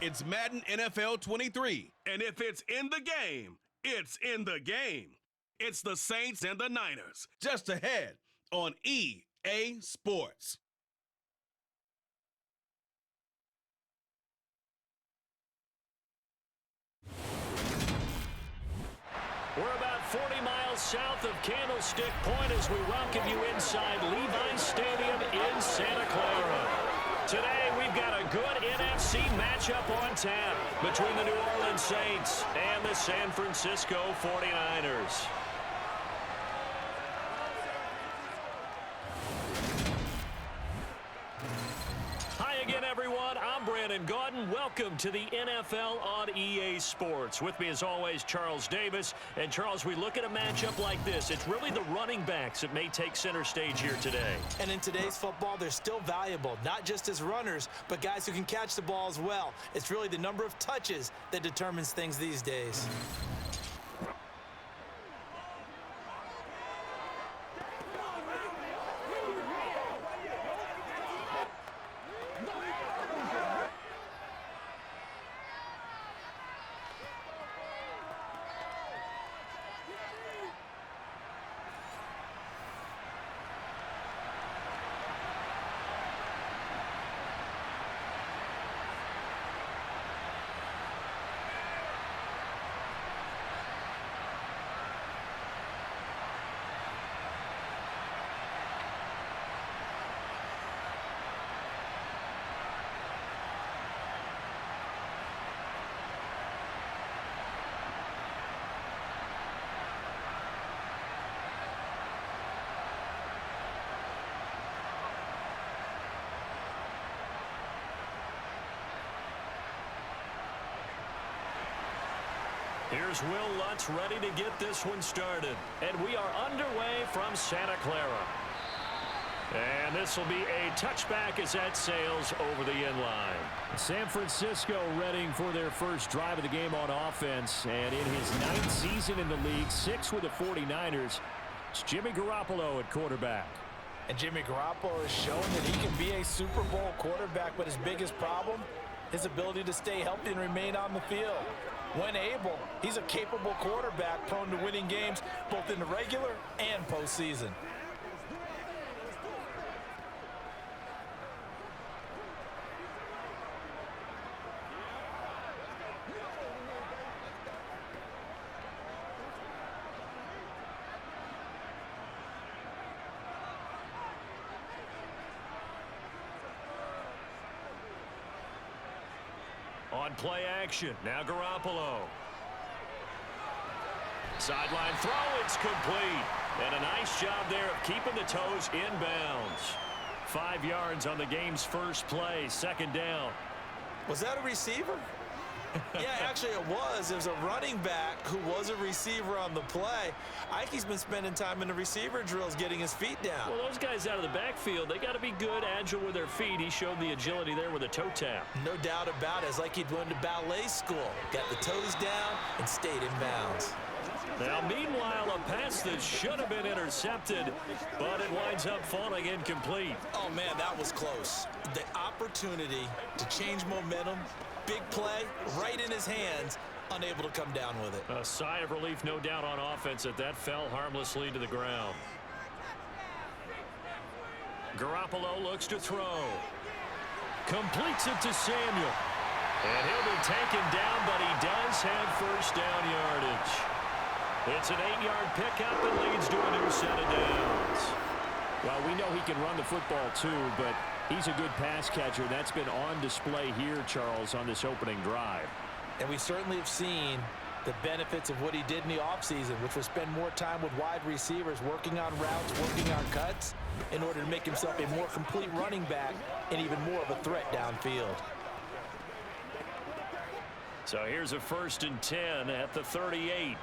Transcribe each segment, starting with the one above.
It's Madden NFL 23. And if it's in the game, it's in the game. It's the Saints and the Niners. Just ahead on EA Sports. We're about 40 miles south of Candlestick Point as we welcome you inside Levi's Stadium in Santa Clara. Today, we've got a good NFC matchup on tap between the New Orleans Saints and the San Francisco 49ers. Hi again, everyone. I'm Brandon Gaudin. Welcome to the NFL on EA Sports. With me, as always, Charles Davis. And, Charles, we look at a matchup like this. It's really the running backs that may take center stage here today. And in today's football, they're still valuable, not just as runners, but guys who can catch the ball as well. It's really the number of touches that determines things these days. Here's Will Lutz ready to get this one started. And we are underway from Santa Clara. And this will be a touchback as that sails over the end line. San Francisco readying for their first drive of the game on offense. And in his 9th season in the league, 6 with the 49ers, it's Jimmy Garoppolo at quarterback. And Jimmy Garoppolo has shown that he can be a Super Bowl quarterback, but his biggest problem, his ability to stay healthy and remain on the field. When able, he's a capable quarterback prone to winning games both in the regular and postseason. On play action, now Garoppolo. Sideline throw, it's complete. And a nice job there of keeping the toes in bounds. 5 yards on the game's first play, second down. Was that a receiver? Yeah, actually it was. It was a running back who was a receiver on the play. Ikey's been spending time in the receiver drills getting his feet down. Well, those guys out of the backfield, they got to be good, agile with their feet. He showed the agility there with a toe tap. No doubt about it. It's like he'd went to ballet school. Got the toes down and stayed in bounds. Now, meanwhile, a pass that should have been intercepted, but it winds up falling incomplete. Oh, man, that was close. The opportunity to change momentum, big play, right in his hands, unable to come down with it. A sigh of relief, no doubt, on offense that fell harmlessly to the ground. Garoppolo looks to throw. Completes it to Samuel. And he'll be taken down, but he does have first down yardage. It's an 8-yard pickup and leads to a new set of downs. Well, we know he can run the football too, but he's a good pass catcher. That's been on display here, Charles, on this opening drive. And we certainly have seen the benefits of what he did in the offseason, which was spend more time with wide receivers, working on routes, working on cuts, in order to make himself a more complete running back and even more of a threat downfield. So here's a 1st and 10 at the 38.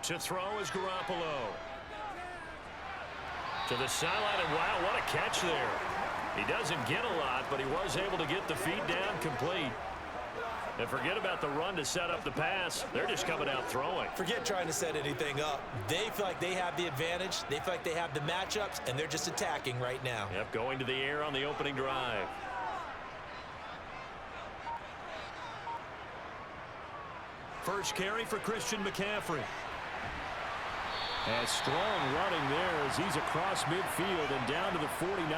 To throw is Garoppolo. To the sideline, and wow, what a catch there. He doesn't get a lot, but he was able to get the feet down complete. And forget about the run to set up the pass. They're just coming out throwing. Forget trying to set anything up. They feel like they have the advantage. They feel like they have the matchups, and they're just attacking right now. Yep, going to the air on the opening drive. First carry for Christian McCaffrey. And strong running there as he's across midfield and down to the 49.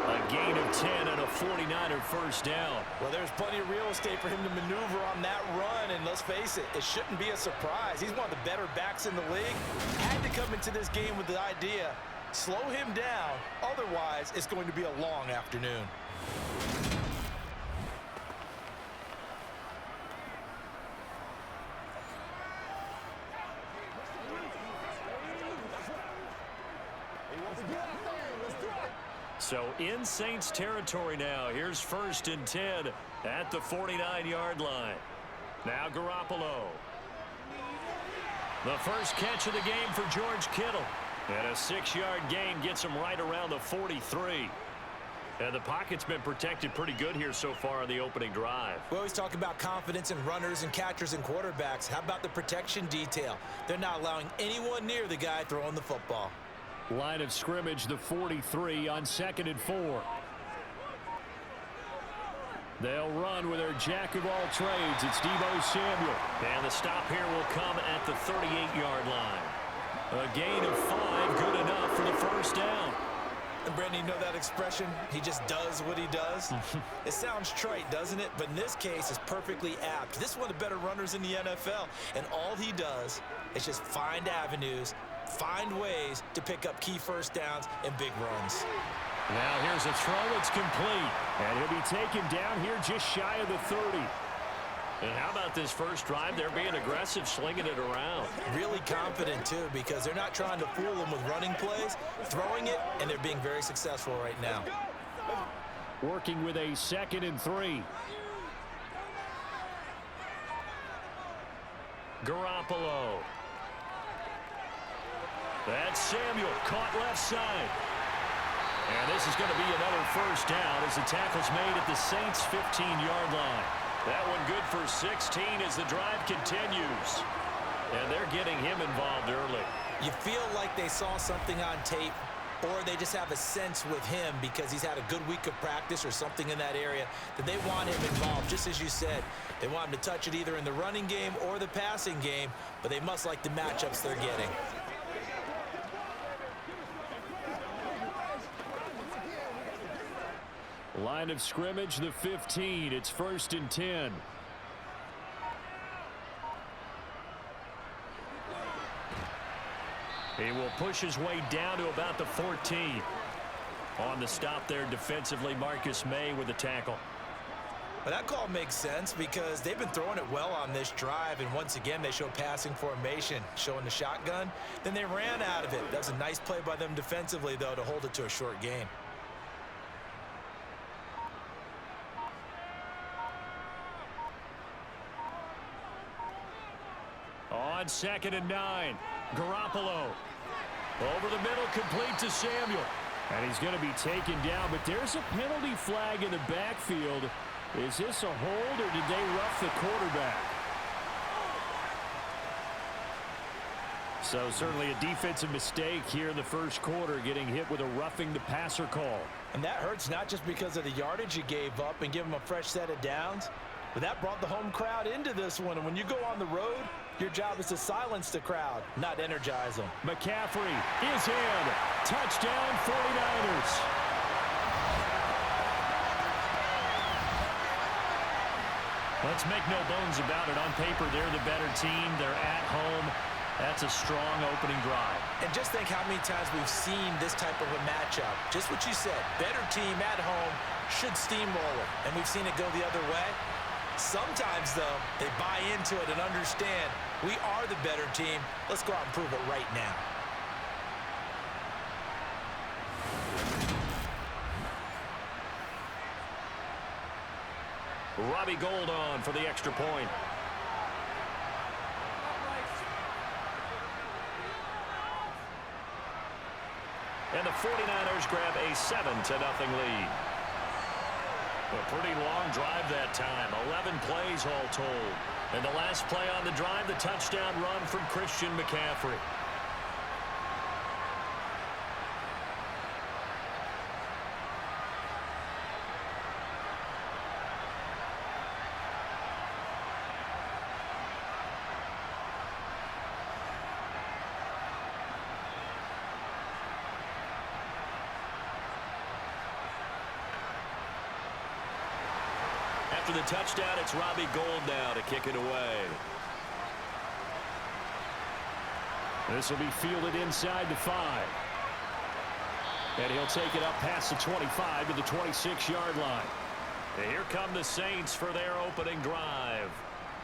A gain of 10 and a 49er first down. Well, there's plenty of real estate for him to maneuver on that run, and let's face it, it shouldn't be a surprise. He's one of the better backs in the league. Had to come into this game with the idea, slow him down, otherwise it's going to be a long afternoon. So in Saints territory now. Here's 1st and 10 at the 49-yard line. Now Garoppolo. The first catch of the game for George Kittle. And a 6-yard gain gets him right around the 43. And the pocket's been protected pretty good here so far on the opening drive. We always talk about confidence in runners and catchers and quarterbacks. How about the protection detail? They're not allowing anyone near the guy throwing the football. Line of scrimmage, the 43 on 2nd and 4. They'll run with their jack of all trades. It's Deebo Samuel. And the stop here will come at the 38-yard line. A gain of 5, good enough for the first down. And Brandon, you know that expression? He just does what he does. It sounds trite, doesn't it? But in this case, it's perfectly apt. This is one of the better runners in the NFL. And all he does is just find avenues, find ways to pick up key first downs and big runs. Now here's a throw. It's complete. And he'll be taken down here just shy of the 30. And how about this first drive? They're being aggressive, slinging it around. Really confident, too, because they're not trying to fool them with running plays, throwing it, and they're being very successful right now. Working with a 2nd and 3. Garoppolo. That's Samuel, caught left side. And this is going to be another first down as the tackle's made at the Saints' 15-yard line. That one good for 16 as the drive continues. And they're getting him involved early. You feel like they saw something on tape, or they just have a sense with him because he's had a good week of practice or something in that area that they want him involved. Just as you said, they want him to touch it either in the running game or the passing game, but they must like the matchups they're getting. Line of scrimmage, the 15. It's 1st and 10. He will push his way down to about the 14. On the stop there defensively, Marcus May with the tackle. Well, that call makes sense because they've been throwing it well on this drive, and once again they show passing formation, showing the shotgun. Then they ran out of it. That's a nice play by them defensively, though, to hold it to a short gain. On 2nd and 9, Garoppolo. Over the middle, complete to Samuel. And he's going to be taken down, but there's a penalty flag in the backfield. Is this a hold, or did they rough the quarterback? So certainly a defensive mistake here in the first quarter, getting hit with a roughing the passer call. And that hurts not just because of the yardage you gave up and give them a fresh set of downs, but that brought the home crowd into this one. And when you go on the road, your job is to silence the crowd, not energize them. McCaffrey is in. Touchdown, 49ers. Let's make no bones about it. On paper, they're the better team. They're at home. That's a strong opening drive. And just think how many times we've seen this type of a matchup. Just what you said, better team at home should steamroll it. And we've seen it go the other way. Sometimes, though, they buy into it and understand we are the better team. Let's go out and prove it right now. Robbie Gould on for the extra point. And the 49ers grab a 7-0 lead. A pretty long drive that time. 11 plays all told. And the last play on the drive, the touchdown run from Christian McCaffrey. After the touchdown, it's Robbie Gould now to kick it away. This will be fielded inside the 5. And he'll take it up past the 25 to the 26-yard line. And here come the Saints for their opening drive.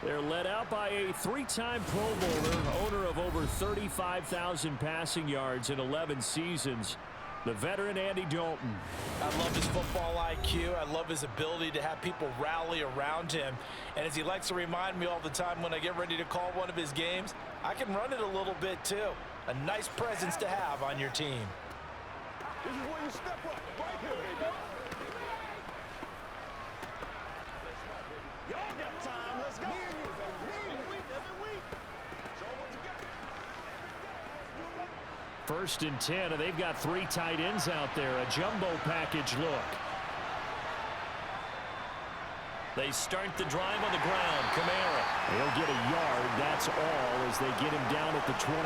They're led out by a 3-time Pro Bowler, owner of over 35,000 passing yards in 11 seasons. The veteran Andy Dalton. I love his football IQ. I love his ability to have people rally around him. And as he likes to remind me all the time when I get ready to call one of his games, I can run it a little bit too. A nice presence to have on your team. This is where you step up, right here, baby. Y'all got time, let's go. Every week. Show what you got. First and 10, and they've got 3 tight ends out there. A jumbo package look. They start the drive on the ground. Kamara. He'll get a yard, that's all, as they get him down at the 28.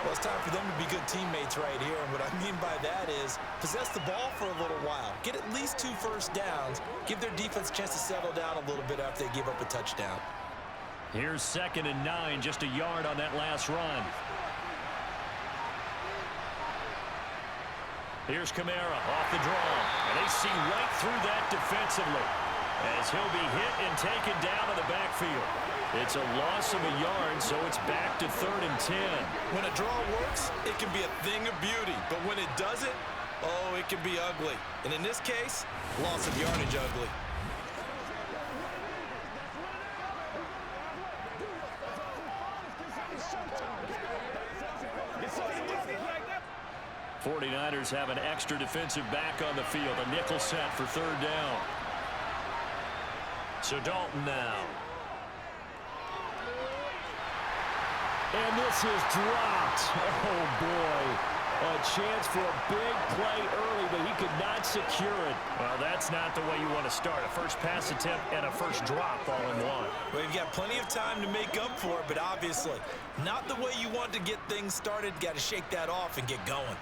Well, it's time for them to be good teammates right here. And what I mean by that is possess the ball for a little while. Get at least 2 first downs. Give their defense a chance to settle down a little bit after they give up a touchdown. Here's 2nd and 9, just a yard on that last run. Here's Kamara off the draw. And they see right through that defensively as he'll be hit and taken down in the backfield. It's a loss of a yard, so it's back to 3rd and 10. When a draw works, it can be a thing of beauty. But when it doesn't, oh, it can be ugly. And in this case, loss of yardage ugly. The 49ers have an extra defensive back on the field. A nickel set for 3rd down. So Dalton now. And this is dropped. Oh, boy. A chance for a big play early, but he could not secure it. Well, that's not the way you want to start. A first pass attempt and a first drop all in one. Well, you've got plenty of time to make up for it, but obviously not the way you want to get things started. Got to shake that off and get going.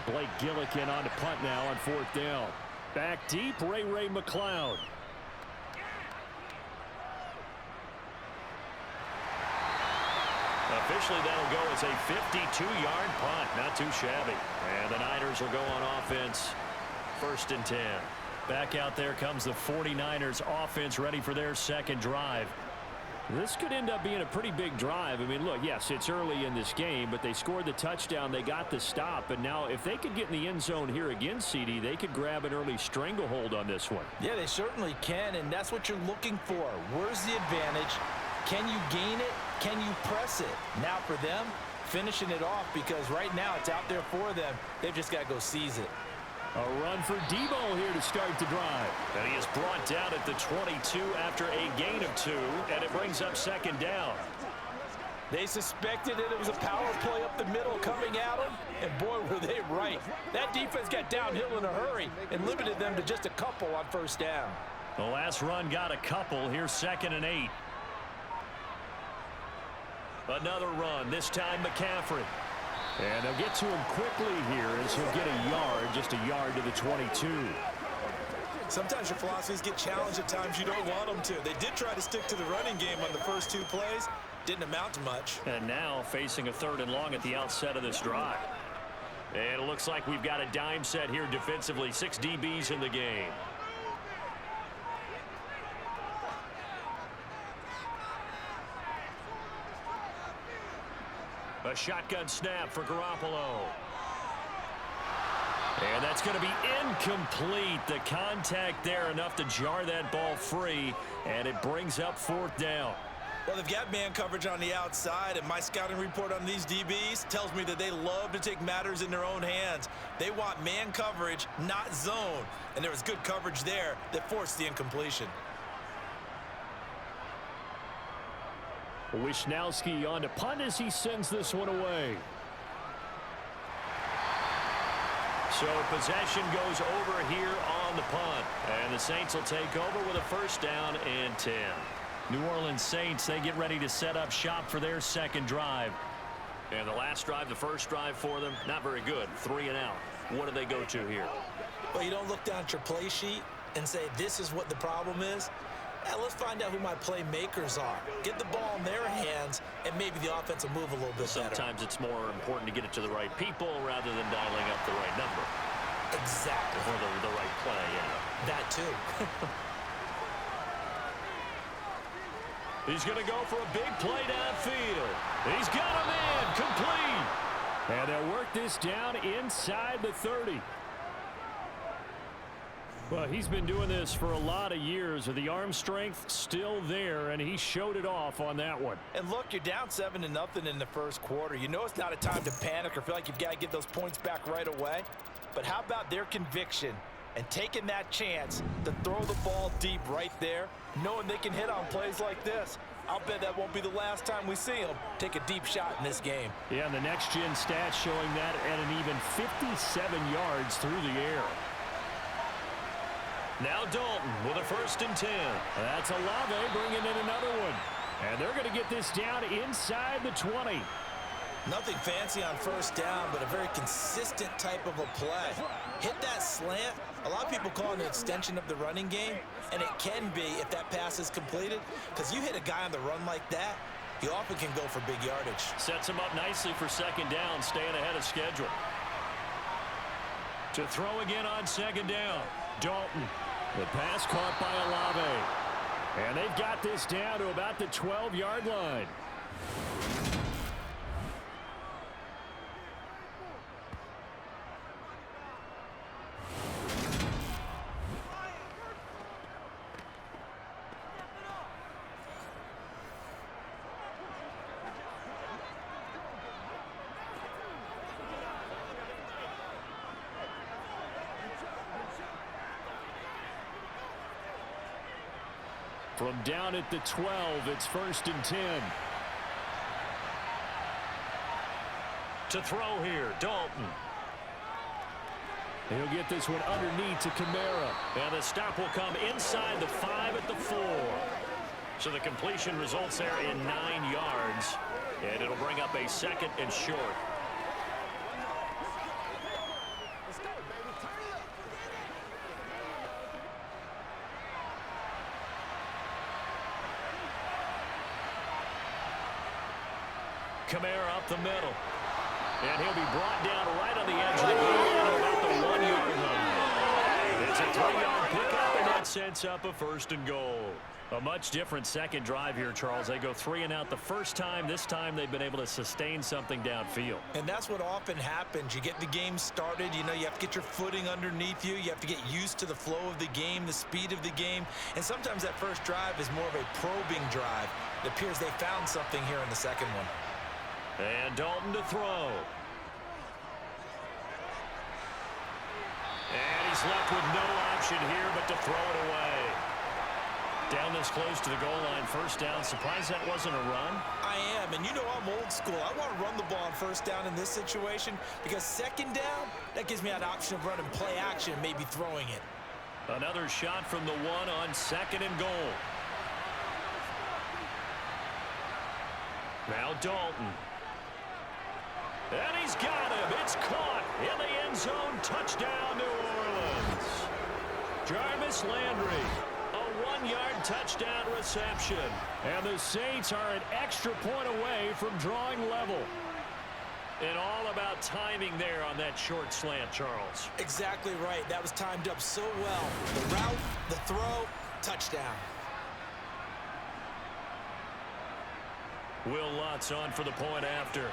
Blake Gillikin on to punt now on 4th down. Back deep, Ray McLeod. Officially, that'll go as a 52-yard punt. Not too shabby. And the Niners will go on offense. 1st and 10. Back out there comes the 49ers offense ready for their 2nd drive. This could end up being a pretty big drive. I mean, look, yes, it's early in this game, but they scored the touchdown. They got the stop. And now if they could get in the end zone here again, CD, they could grab an early stranglehold on this one. Yeah, they certainly can, and that's what you're looking for. Where's the advantage? Can you gain it? Can you press it? Now for them, finishing it off, because right now it's out there for them. They've just got to go seize it. A run for Debo here to start the drive. And he is brought down at the 22 after a gain of 2, and it brings up 2nd down. They suspected it was a power play up the middle coming at them, and boy, were they right. That defense got downhill in a hurry and limited them to just a couple on 1st down. The last run got a couple. Here's 2nd and 8. Another run, this time McCaffrey. And they'll get to him quickly here as he'll get a yard, just a yard to the 22. Sometimes your philosophies get challenged at times you don't want them to. They did try to stick to the running game on the first 2 plays. Didn't amount to much. And now facing a 3rd and long at the outset of this drive. And it looks like we've got a dime set here defensively. 6 DBs in the game. A shotgun snap for Garoppolo. And that's going to be incomplete. The contact there enough to jar that ball free, and it brings up 4th down. Well, they've got man coverage on the outside, and my scouting report on these DBs tells me that they love to take matters in their own hands. They want man coverage, not zone. And there was good coverage there that forced the incompletion. Wisnowski on to punt as he sends this one away. So possession goes over here on the punt. And the Saints will take over with a first down and 10. New Orleans Saints, they get ready to set up shop for their second drive. And the last drive, the first drive for them, not very good. 3 and out. What do they go to here? Well, you don't look down at your play sheet and say, this is what the problem is. Let's find out who my playmakers are. Get the ball in their hands, and maybe the offense will move a little bit better. Sometimes it's more important to get it to the right people rather than dialing up the right number. Exactly. Or the right play, yeah. That too. He's going to go for a big play downfield. He's got a man complete. And they'll work this down inside the 30. Well, he's been doing this for a lot of years. With the arm strength still there, and he showed it off on that one. And look, you're down 7-0 in the first quarter. You know it's not a time to panic or feel like you've got to get those points back right away. But how about their conviction and taking that chance to throw the ball deep right there, knowing they can hit on plays like this? I'll bet that won't be the last time we see them take a deep shot in this game. Yeah, and the next-gen stats showing that at an even 57 yards through the air. Now Dalton with a 1st and 10. That's Olave bringing in another one. And they're going to get this down inside the 20. Nothing fancy on first down, but a very consistent type of a play. Hit that slant. A lot of people call it an extension of the running game, and it can be if that pass is completed, because you hit a guy on the run like that, he often can go for big yardage. Sets him up nicely for 2nd down, staying ahead of schedule. To throw again on 2nd down, Dalton. The pass caught by Olave. And they've got this down to about the 12-yard line. From down at the 12, it's 1st and 10. To throw here, Dalton. He'll get this one underneath to Kamara. And the stop will come inside the 5 at the 4. So the completion results there in 9 yards. And it'll bring up a 2nd and short. Kamara up the middle. And he'll be brought down right on the edge of the field at about the 1-yard line. It's a 3-yard pickup, and that sets up a 1st and goal. A much different second drive here, Charles. They go 3 and out the first time. This time they've been able to sustain something downfield. And that's what often happens. You get the game started. You know, you have to get your footing underneath you. You have to get used to the flow of the game, the speed of the game. And sometimes that first drive is more of a probing drive. It appears they found something here in the second one. And Dalton to throw. And he's left with no option here but to throw it away. Down this close to the goal line, 1st down. Surprised that wasn't a run? I am, and you know I'm old school. I want to run the ball on 1st down in this situation because 2nd down, that gives me an option of running play action and maybe throwing it. Another shot from the 1 on 2nd and goal. Now Dalton. And he's got him. It's caught in the end zone. Touchdown, New Orleans. Jarvis Landry. A 1-yard touchdown reception. And the Saints are an extra point away from drawing level. And all about timing there on that short slant, Charles. Exactly right. That was timed up so well. The route, the throw, touchdown. Will Lutz on for the point after.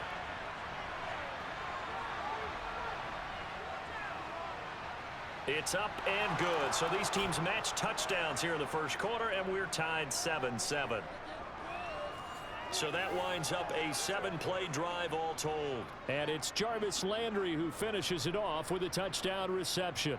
It's up and good. So these teams match touchdowns here in the first quarter, and we're tied 7-7. So that winds up a 7-play drive all told. And it's Jarvis Landry who finishes it off with a touchdown reception.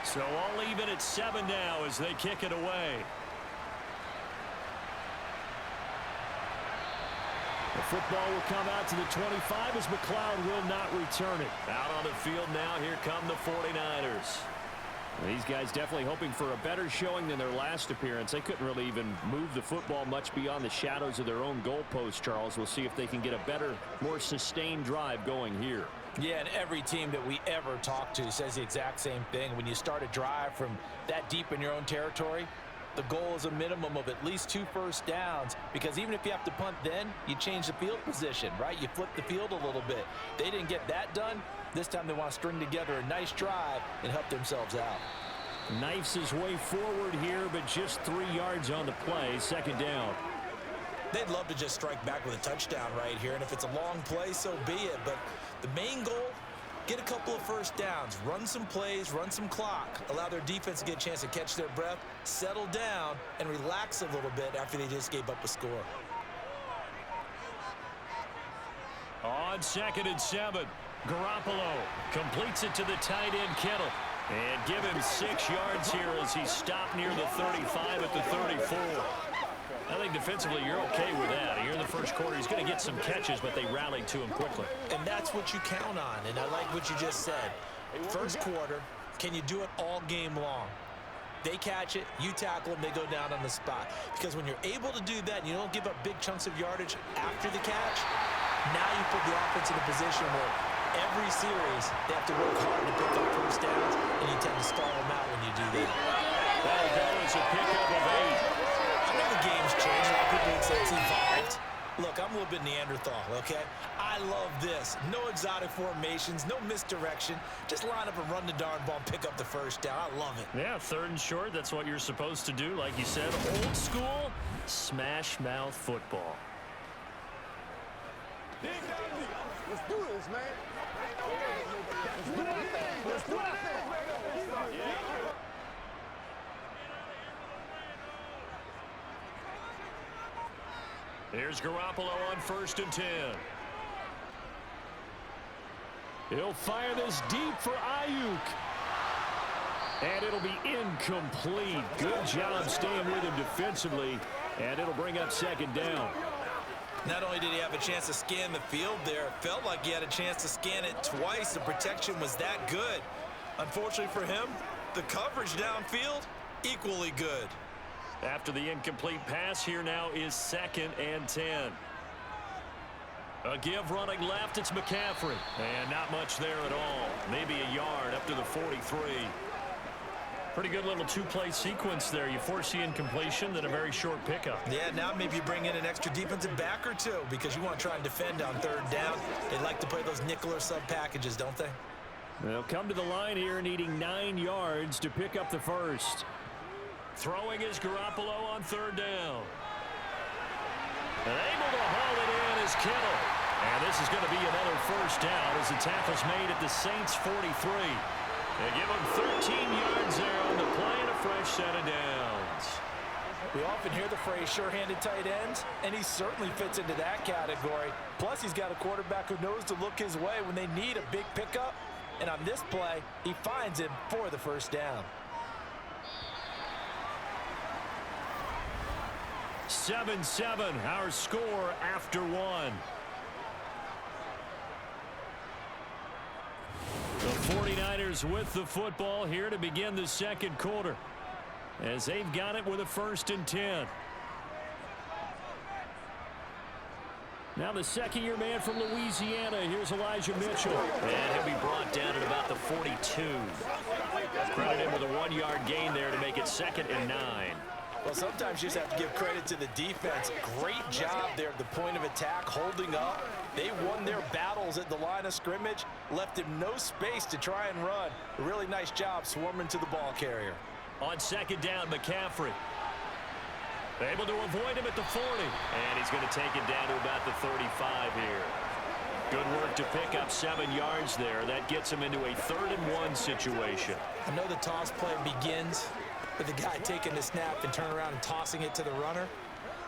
So all even at 7 now as they kick it away. The football will come out to the 25 as McLeod will not return it. Out on the field now, here come the 49ers. These guys definitely hoping for a better showing than their last appearance. They couldn't really even move the football much beyond the shadows of their own goalpost, Charles. We'll see if they can get a better, more sustained drive going here. Yeah, and every team that we ever talk to says the exact same thing. When you start a drive from that deep in your own territory, the goal is a minimum of at least 2 first downs, because even if you have to punt then, you change the field position, right? You flip the field a little bit. They didn't get that done. This time they want to string together a nice drive and help themselves out. Knifes his way forward here, but just 3 yards on the play. Second down. They'd love to just strike back with a touchdown right here, and if it's a long play, so be it. But the main goal, get a couple of first downs, run some plays, run some clock, allow their defense to get a chance to catch their breath, settle down, and relax a little bit after they just gave up a score. On 2nd and 7, Garoppolo completes it to the tight end Kittle. And give him 6 yards here as he's stopped near the 35 at the 34. I think defensively you're okay with that. Here in the first quarter, he's going to get some catches, but they rallied to him quickly. And that's what you count on, and I like what you just said. First quarter, can you do it all game long? They catch it, you tackle them, they go down on the spot. Because when you're able to do that and you don't give up big chunks of yardage after the catch, now you put the offense in a position where every series they have to work hard to pick up first downs, and you tend to stall them out when you do that. That'll go as a pickup of 8. I know the game's changed. A lot of people would say it's evolved. Look, I'm a little bit Neanderthal, okay? I love this. No exotic formations, no misdirection. Just line up and run the darn ball and pick up the first down. I love it. Yeah, 3rd and short, that's what you're supposed to do. Like you said, old school, smash mouth football. Let's do this, man. Let's do our thing. Let's do our thing. Here's Garoppolo on 1st and 10. He'll fire this deep for Ayuk. And it'll be incomplete. Good job staying with him defensively. And it'll bring up 2nd down. Not only did he have a chance to scan the field there, it felt like he had a chance to scan it twice. The protection was that good. Unfortunately for him, the coverage downfield, equally good. After the incomplete pass, here now is 2nd and 10. A give running left, it's McCaffrey. And not much there at all. Maybe a yard up to the 43. Pretty good little 2-play sequence there. You force the incompletion, then a very short pickup. Yeah, now maybe you bring in an extra defensive back or two because you want to try and defend on 3rd down. They like to play those nickel or sub packages, don't they? They'll come to the line here needing 9 yards to pick up the first. Throwing is Garoppolo on 3rd down. And able to haul it in is Kittle. And this is going to be another first down as the tackle's made at the Saints' 43. They give him 13 yards there on the play and a fresh set of downs. We often hear the phrase sure-handed tight ends, and he certainly fits into that category. Plus, he's got a quarterback who knows to look his way when they need a big pickup. And on this play, he finds him for the first down. 7-7, our score after 1. The 49ers with the football here to begin the 2nd quarter, as they've got it with a 1st and 10. Now the 2nd-year man from Louisiana. Here's Elijah Mitchell. And he'll be brought down at about the 42. Credit him with a 1-yard gain there to make it 2nd and 9. Well, sometimes you just have to give credit to the defense. Great job there at the point of attack, holding up. They won their battles at the line of scrimmage, left him no space to try and run. A really nice job swarming to the ball carrier. On second down, McCaffrey. Able to avoid him at the 40. And he's going to take it down to about the 35 here. Good work to pick up 7 yards there. That gets him into a 3rd-and-1 situation. I know the toss play begins with the guy taking the snap and turning around and tossing it to the runner.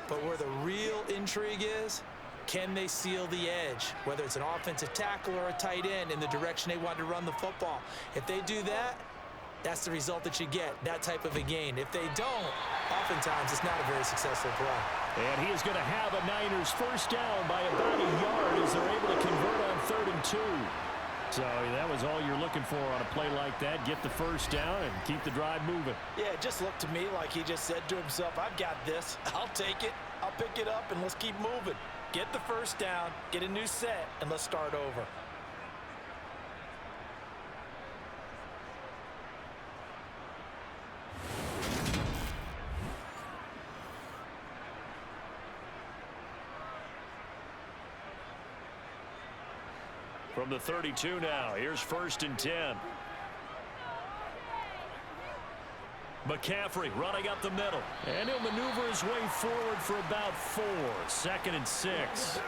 But where the real intrigue is, can they seal the edge, whether it's an offensive tackle or a tight end, in the direction they want to run the football? If they do that, that's the result that you get, that type of a gain. If they don't, oftentimes it's not a very successful play. And he is going to have a Niners first down by about a yard as they're able to convert on 3rd and 2. So that was all you're looking for on a play like that. Get the first down and keep the drive moving. Yeah, it just looked to me like he just said to himself, I've got this. I'll take it. I'll pick it up, and let's keep moving. Get the first down, get a new set, and let's start over. From the 32 now, here's 1st and 10. McCaffrey running up the middle. And he'll maneuver his way forward for about 4. 2nd and 6.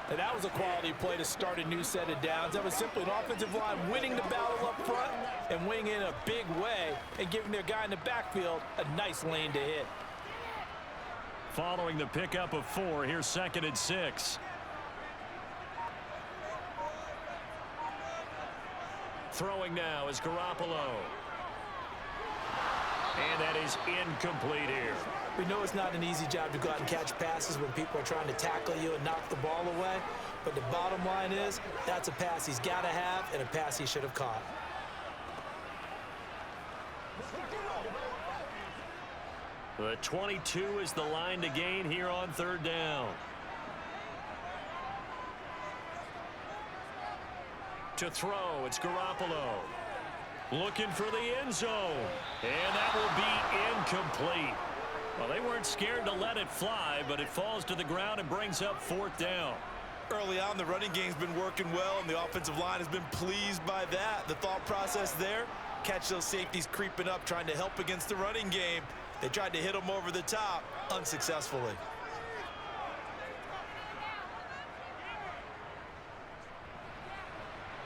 And that was a quality play to start a new set of downs. That was simply an offensive line winning the battle up front and winning in a big way and giving their guy in the backfield a nice lane to hit. Following the pickup of 4, here's 2nd and 6. Throwing now is Garoppolo. And that is incomplete here. We know it's not an easy job to go out and catch passes when people are trying to tackle you and knock the ball away. But the bottom line is, that's a pass he's got to have and a pass he should have caught. The 22 is the line to gain here on 3rd down. To throw, it's Garoppolo. Looking for the end zone. And that will be incomplete. Well, they weren't scared to let it fly, but it falls to the ground and brings up 4th down. Early on, the running game's been working well, and the offensive line has been pleased by that. The thought process there, catch those safeties creeping up, trying to help against the running game. They tried to hit them over the top, unsuccessfully.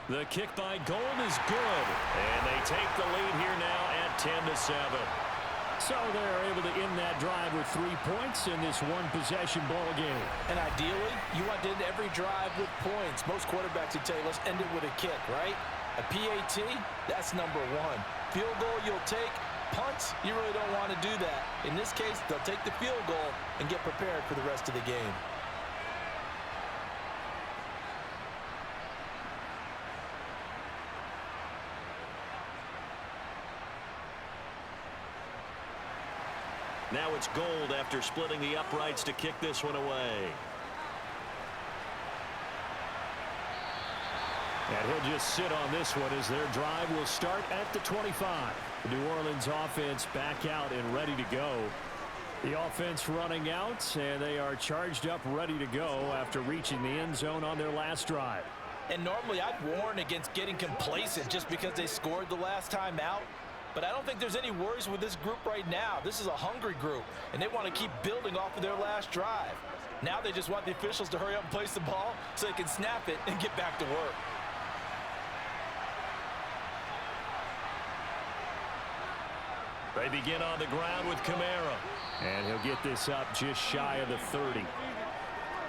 The kick by Gold is good. And they take the lead here now at 10-7. So they're able to end that drive with 3 points in this one-possession ball game. And ideally, you want to end every drive with points. Most quarterbacks would tell you, let's end it with a kick, right? A PAT, that's number 1. Field goal you'll take. Punts, you really don't want to do that. In this case, they'll take the field goal and get prepared for the rest of the game. Now it's Gold after splitting the uprights to kick this one away. And he'll just sit on this one as their drive will start at the 25. The New Orleans offense back out and ready to go. The offense running out, and they are charged up, ready to go after reaching the end zone on their last drive. And normally I'd warn against getting complacent just because they scored the last time out. But I don't think there's any worries with this group right now. This is a hungry group, and they want to keep building off of their last drive. Now they just want the officials to hurry up and place the ball so they can snap it and get back to work. They begin on the ground with Kamara. And he'll get this up just shy of the 30.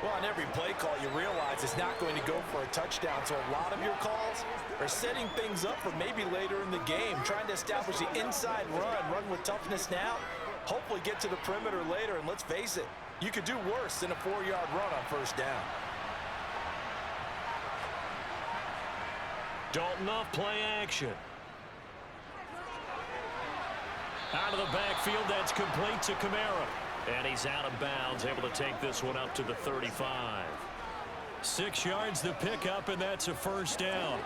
Well, on every play call, you realize it's not going to go for a touchdown. So a lot of your calls are setting things up for maybe later in the game, trying to establish the inside run with toughness now, hopefully get to the perimeter later. And let's face it, you could do worse than a 4-yard run on first down. Dalton off play action. Out of the backfield, that's complete to Kamara. And he's out of bounds, able to take this one up to the 35. 6 yards the pickup, and that's a first down.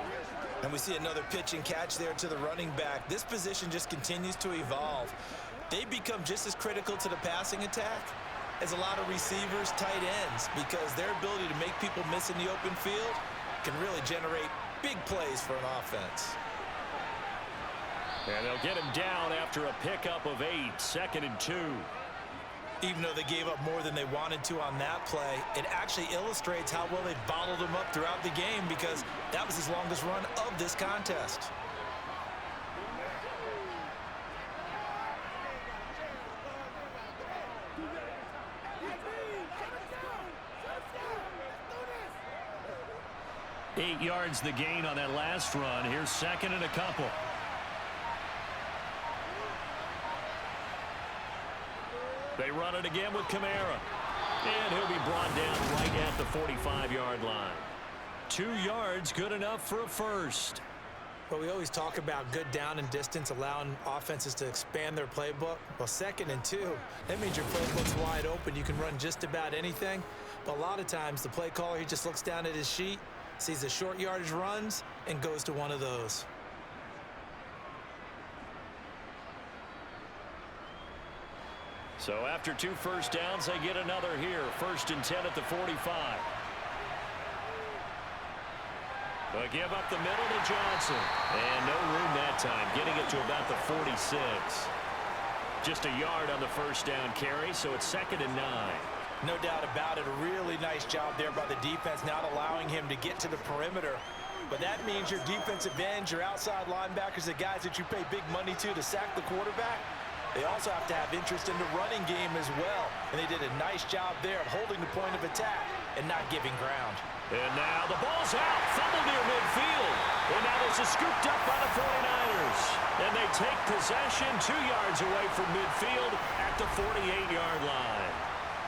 And we see another pitch and catch there to the running back. This position just continues to evolve. they become just as critical to the passing attack as a lot of receivers, tight ends, because their ability to make people miss in the open field can really generate big plays for an offense. And they'll get him down after a pickup of 8, 2nd and 2. Even though they gave up more than they wanted to on that play, it actually illustrates how well they bottled him up throughout the game, because that was his longest run of this contest. Eight yards the gain on that last run. Here's 2nd and a couple. They run it again with Kamara. And he'll be brought down right at the 45-yard line. 2 yards, good enough for a first. Well, we always talk about good down and distance, allowing offenses to expand their playbook. Well, 2nd and 2, that means your playbook's wide open. You can run just about anything. But a lot of times, the play caller, he just looks down at his sheet, sees the short yardage runs, and goes to one of those. So after 2 first downs, they get another here. 1st and 10 at the 45. But give up the middle to Johnson. And no room that time, getting it to about the 46. Just a yard on the first down carry, so it's 2nd and 9. No doubt about it. A really nice job there by the defense, not allowing him to get to the perimeter. But that means your defensive ends, your outside linebackers, the guys that you pay big money to sack the quarterback, they also have to have interest in the running game as well. And they did a nice job there of holding the point of attack and not giving ground. And now the ball's out. Fumble near midfield. And now this is scooped up by the 49ers. And they take possession 2 yards away from midfield at the 48-yard line.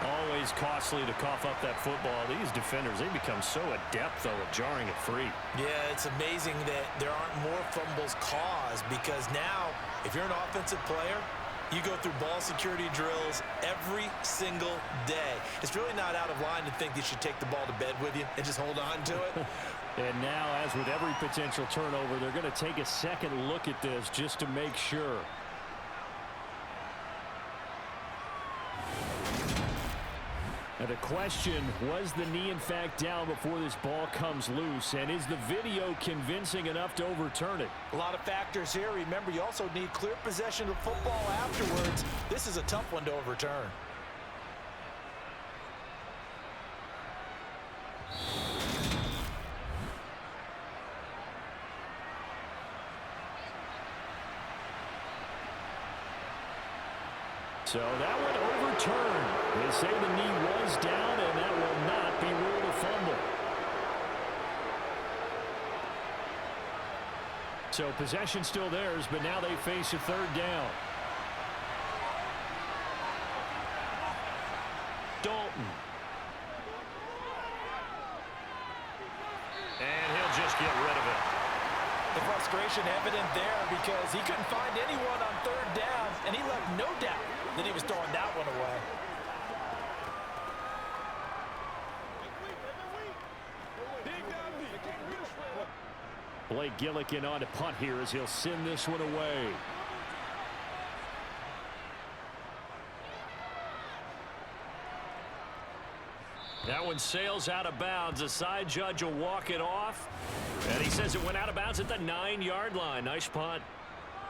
Always costly to cough up that football. These defenders, they become so adept, though, at jarring it free. Yeah, it's amazing that there aren't more fumbles caused, because now, if you're an offensive player, you go through ball security drills every single day. It's really not out of line to think you should take the ball to bed with you and just hold on to it. And now, as with every potential turnover, they're going to take a second look at this just to make sure. Now the question, was the knee in fact down before this ball comes loose? And is the video convincing enough to overturn it? A lot of factors here. Remember, you also need clear possession of football afterwards. This is a tough one to overturn. So that one overturned. They say the knee was down, and that will not be ruled a fumble. So possession still theirs, but now they face a 3rd down. Dalton. And he'll just get rid of it. The frustration evident there because he couldn't find anyone on 3rd down, and he left no doubt that he was throwing that one away. Blake Gillikin on to punt here as he'll send this one away. That one sails out of bounds. The side judge will walk it off. And he says it went out of bounds at the 9-yard line. Nice punt.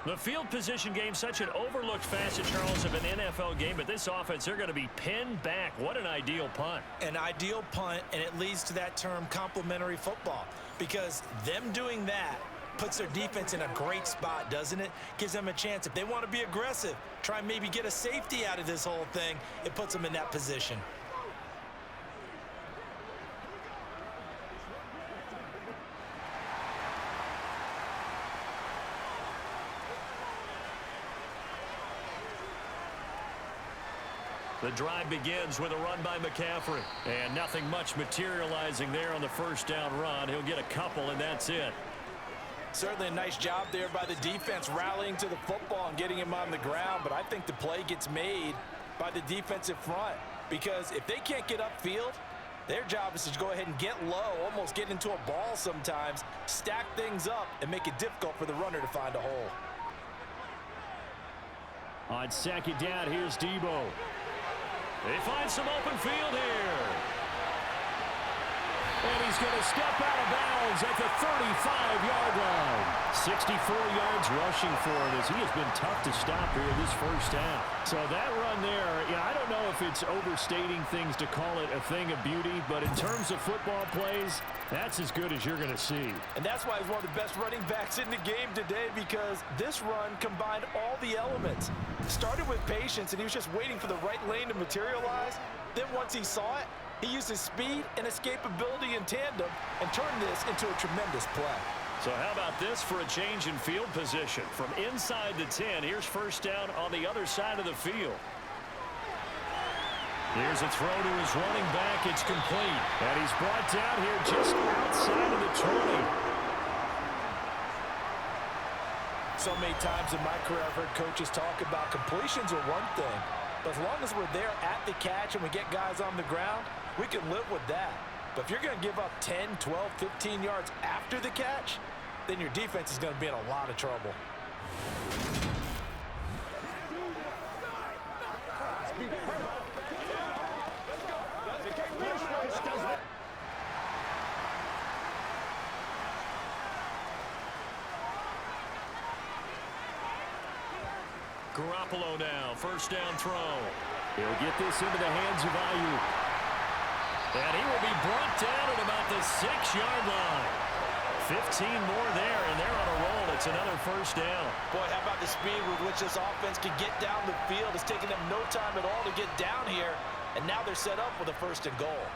The field position game, such an overlooked facet, Charles, of an NFL game. But this offense, they're going to be pinned back. What an ideal punt. An ideal punt, and it leads to that term complementary football. Because them doing that puts their defense in a great spot, doesn't it? Gives them a chance. If they want to be aggressive, try and maybe get a safety out of this whole thing, it puts them in that position. The drive begins with a run by McCaffrey. And nothing much materializing there on the first down run. He'll get a couple, and that's it. Certainly a nice job there by the defense rallying to the football and getting him on the ground. But I think the play gets made by the defensive front. Because if they can't get upfield, their job is to go ahead and get low, almost get into a ball sometimes, stack things up, and make it difficult for the runner to find a hole. On second down, here's Debo. They find some open field here. And he's going to step out of bounds at the 35-yard line. 64 yards rushing for him as he has been tough to stop here this first half. So that run there, I don't know if it's overstating things to call it a thing of beauty, but in terms of football plays, that's as good as you're going to see. And that's why he's one of the best running backs in the game today, because this run combined all the elements. Started with patience, and he was just waiting for the right lane to materialize. Then once he saw it, he used his speed and escapability in tandem and turned this into a tremendous play. So how about this for a change in field position? From inside the 10, here's first down on the other side of the field. Here's a throw to his running back. It's complete. And he's brought down here just outside of the 20. So many times in my career, I've heard coaches talk about completions are one thing, but as long as we're there at the catch and we get guys on the ground, we can live with that. But if you're going to give up 10, 12, 15 yards after the catch, then your defense is going to be in a lot of trouble. Garoppolo now, first down throw. He'll get this into the hands of Ayuk. And he will be brought down at about the 6-yard line. 15 more there, and they're on a roll. It's another first down. Boy, how about the speed with which this offense can get down the field? It's taken them no time at all to get down here, and now they're set up with a first and goal.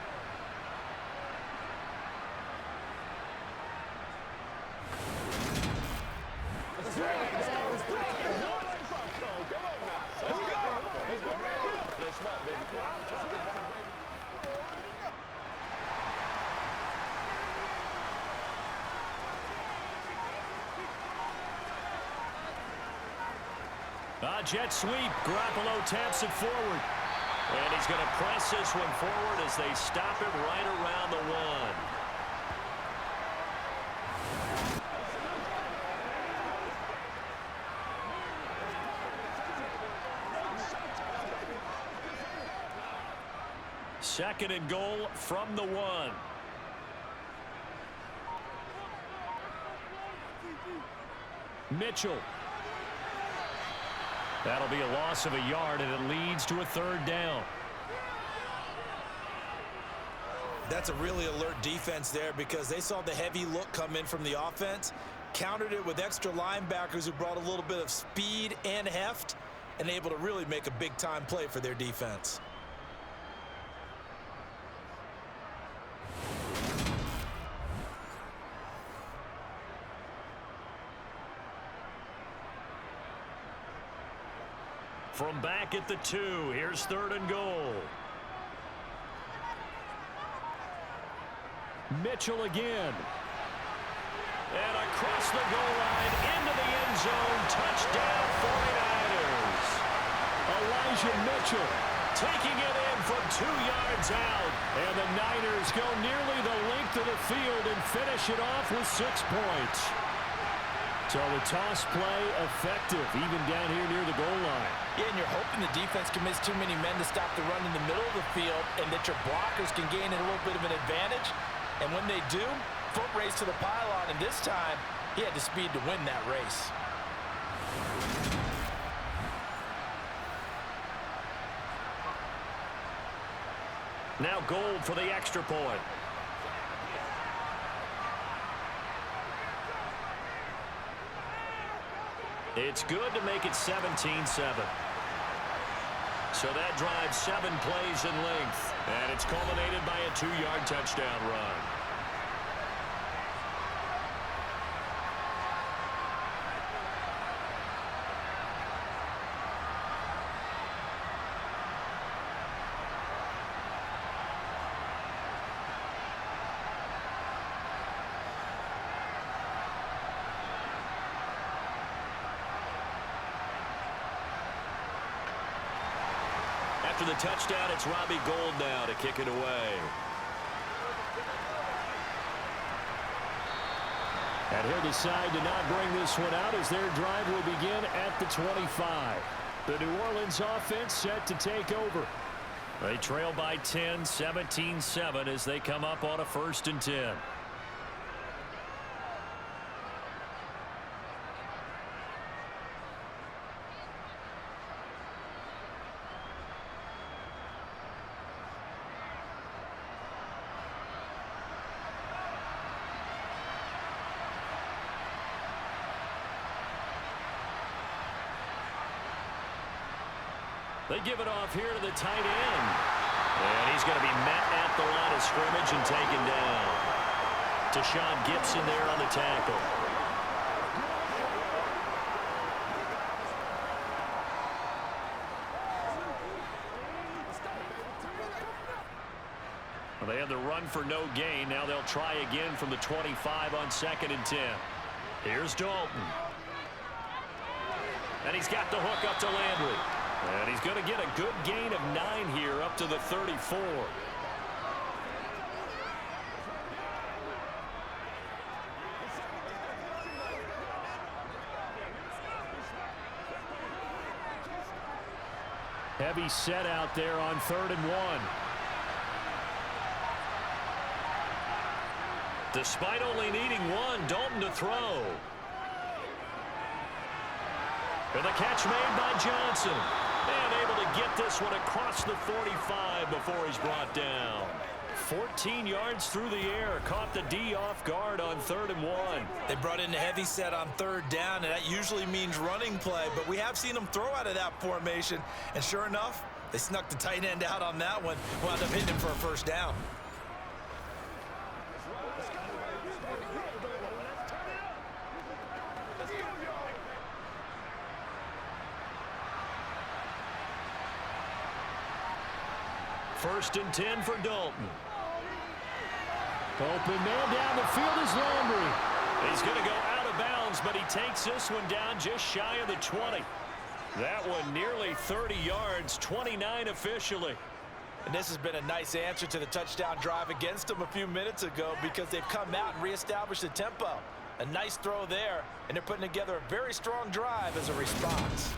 Jet sweep. Garoppolo taps it forward. And he's going to press this one forward as they stop him right around the 1. Second and goal from the 1. Mitchell. That'll be a loss of a yard, and it leads to a third down. That's a really alert defense there because they saw the heavy look come in from the offense, countered it with extra linebackers who brought a little bit of speed and heft, and able to really make a big-time play for their defense. From back at the 2, here's third and goal. Mitchell again. And across the goal line, into the end zone, touchdown 49ers. Elijah Mitchell taking it in from 2 yards out. And the Niners go nearly the length of the field and finish it off with 6 points. So the toss play effective, even down here near the goal line. Yeah, and you're hoping the defense commits too many men to stop the run in the middle of the field and that your blockers can gain a little bit of an advantage. And when they do, foot race to the pylon, and this time he had the speed to win that race. Now Gold for the extra point. It's good to make it 17-7. So that drives 7 plays in length. And it's culminated by a 2-yard touchdown run. After the touchdown, it's Robbie Gould now to kick it away. And he'll decide to not bring this one out as their drive will begin at the 25. The New Orleans offense set to take over. They trail by 10, 17-7 as they come up on a 1st and 10. They give it off here to the tight end. And he's going to be met at the line of scrimmage and taken down. Deshaun Gibson there on the tackle. Well, they had the run for no gain. Now they'll try again from the 25 on 2nd and 10. Here's Dalton. And he's got the hook up to Landry. And he's going to get a good gain of 9 here up to the 34. Heavy set out there on 3rd and 1. Despite only needing 1, Dalton to throw. And the catch made by Johnson. And able to get this one across the 45 before he's brought down. 14 yards through the air. Caught the D off guard on 3rd and 1. They brought in a heavy set on 3rd down, and that usually means running play. But we have seen them throw out of that formation. And sure enough, they snuck the tight end out on that one. Wound up hitting him for a 1st down. First and 10 for Dalton. Open man down the field is Landry. He's going to go out of bounds, but he takes this one down just shy of the 20. That one nearly 30 yards, 29 officially. And this has been a nice answer to the touchdown drive against them a few minutes ago because they've come out and reestablished the tempo. A nice throw there, and they're putting together a very strong drive as a response.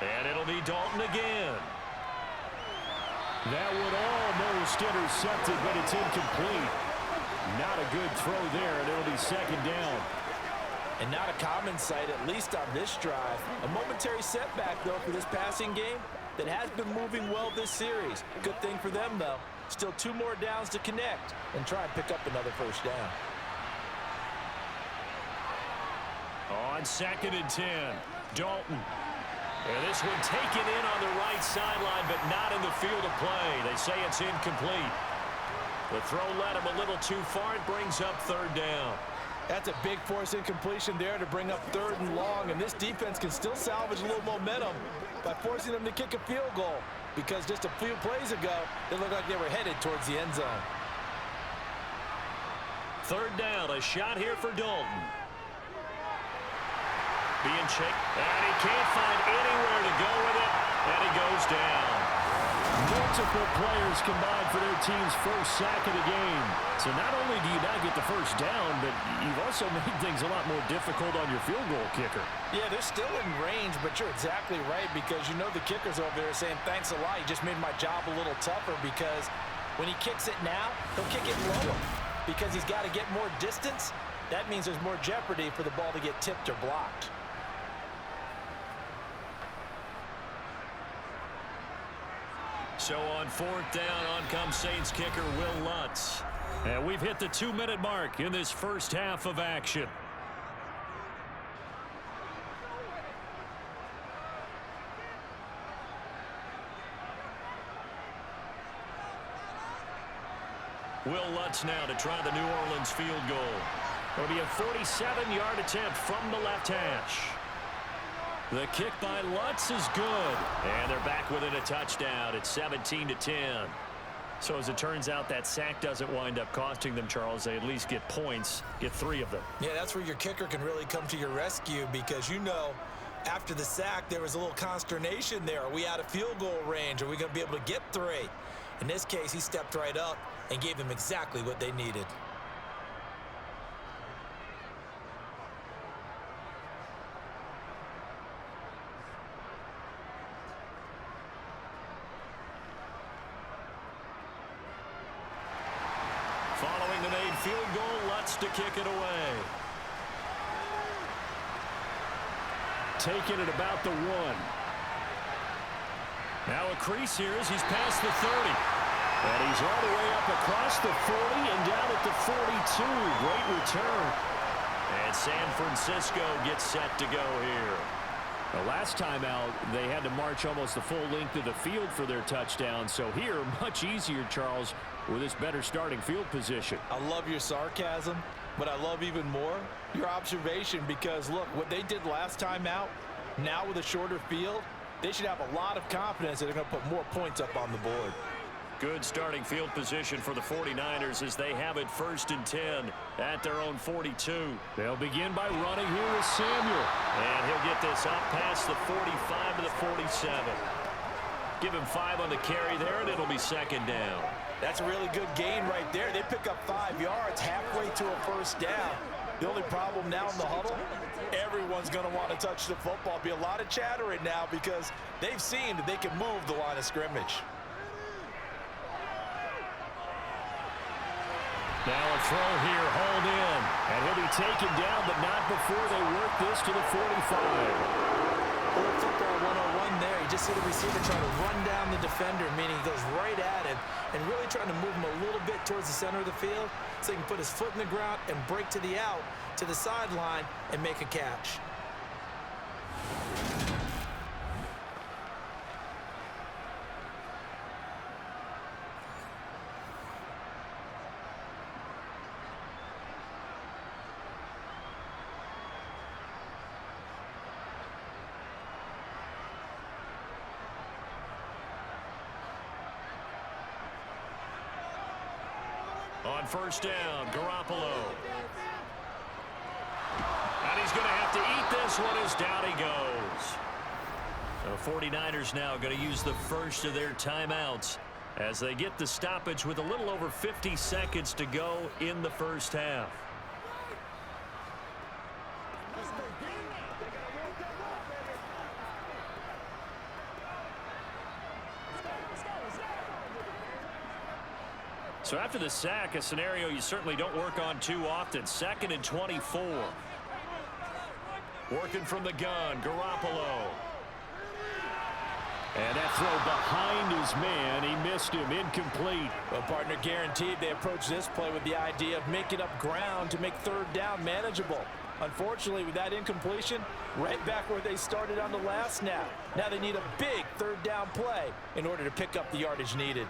And it'll be Dalton again. That one almost intercepted, but it's incomplete. Not a good throw there, and it'll be 2nd down. And not a common sight, at least on this drive. A momentary setback, though, for this passing game that has been moving well this series. Good thing for them, though. Still 2 more downs to connect and try and pick up another 1st down. On 2nd and 10, Dalton. And this one taken in on the right sideline, but not in the field of play. They say it's incomplete. The throw led him a little too far. It brings up 3rd down. That's a big force incompletion there to bring up 3rd and long, and this defense can still salvage a little momentum by forcing them to kick a field goal because just a few plays ago, they looked like they were headed towards the end zone. 3rd down, a shot here for Dalton. Being checked, and he can't find anywhere to go with it, and he goes down. Multiple players combined for their team's 1st sack of the game. So not only do you not get the 1st down, but you've also made things a lot more difficult on your field goal kicker. Yeah, they're still in range, but you're exactly right because you know the kicker's over there saying, thanks a lot, you just made my job a little tougher because when he kicks it now, he'll kick it lower because he's got to get more distance. That means there's more jeopardy for the ball to get tipped or blocked. So on 4th down, on comes Saints kicker Will Lutz. And we've hit the 2-minute mark in this first half of action. Will Lutz now to try the New Orleans field goal. It'll be a 47-yard attempt from the left hash. The kick by Lutz is good. And they're back within a touchdown. It's 17-10. So as it turns out, that sack doesn't wind up costing them, Charles. They at least get points, get 3 of them. Yeah, that's where your kicker can really come to your rescue because you know After the sack, there was a little consternation there. Are we out of field goal range? Are we going to be able to get 3? In this case, he stepped right up and gave them exactly what they needed. Following the made field goal, Lutz to kick it away. Taking it about the 1. Now a crease here as he's past the 30. And he's all the way up across the 40 and down at the 42. Great return. And San Francisco gets set to go here. The last time out, they had to march almost the full length of the field for their touchdown. So here, much easier, Charles, with this better starting field position. I love your sarcasm, but I love even more your observation, because look, what they did last time out, now with a shorter field, they should have a lot of confidence that they're going to put more points up on the board. Good starting field position for the 49ers as they have it 1st and 10 at their own 42. They'll begin by running here with Samuel. And he'll get this up past the 45 to the 47. Give him 5 on the carry there, and it'll be 2nd down. That's a really good gain right there. They pick up 5 yards halfway to a 1st down. The only problem now in the huddle, everyone's going to want to touch the football. Be a lot of chatter right now because they've seen that they can move the line of scrimmage. Now a throw here, hauled in. And he'll be taken down, but not before they work this to the 45. Old football 101 there. You just see the receiver trying to run down the defender, meaning he goes right at him and really trying to move him a little bit towards the center of the field so he can put his foot in the ground and break to the out, to the sideline, and make a catch. On 1st down, Garoppolo. And he's going to have to eat this one as down he goes. The 49ers now going to use the first of their timeouts as they get the stoppage with a little over 50 seconds to go in the 1st half. So after the sack, a scenario you certainly don't work on too often. 2nd and 24. Working from the gun, Garoppolo. And that throw behind his man. He missed him. Incomplete. Well, partner, guaranteed they approach this play with the idea of making up ground to make 3rd down manageable. Unfortunately, with that incompletion, right back where they started on the last snap. Now they need a big 3rd down play in order to pick up the yardage needed.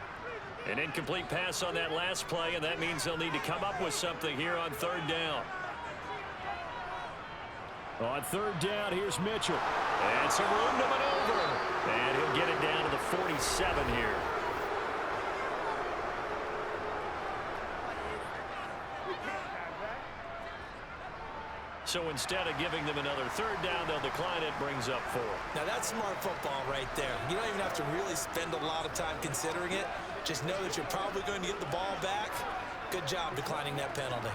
An incomplete pass on that last play, and that means they'll need to come up with something here on 3rd down. On 3rd down, here's Mitchell. And some room to maneuver. And he'll get it down to the 47 here. So instead of giving them another 3rd down, they'll decline it, brings up 4. Now that's smart football right there. You don't even have to really spend a lot of time considering it. Just know that you're probably going to get the ball back. Good job declining that penalty.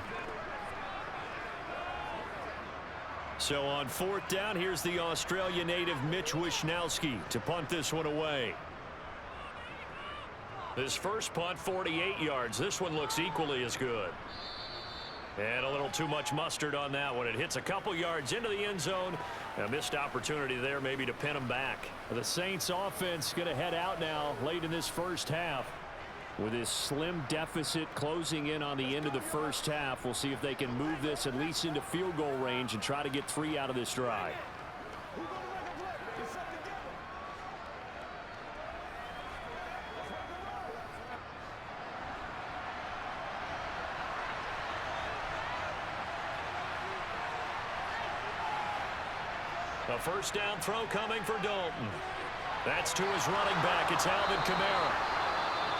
So on 4th down, here's the Australia native Mitch Wishnowsky to punt this one away. This first punt, 48 yards. This one looks equally as good. And a little too much mustard on that one. It hits a couple yards into the end zone. A missed opportunity there maybe to pin them back. The Saints offense going to head out now late in this 1st half. With this slim deficit closing in on the end of the 1st half, we'll see if they can move this at least into field goal range and try to get 3 out of this drive. A 1st down throw coming for Dalton. That's to his running back. It's Alvin Kamara.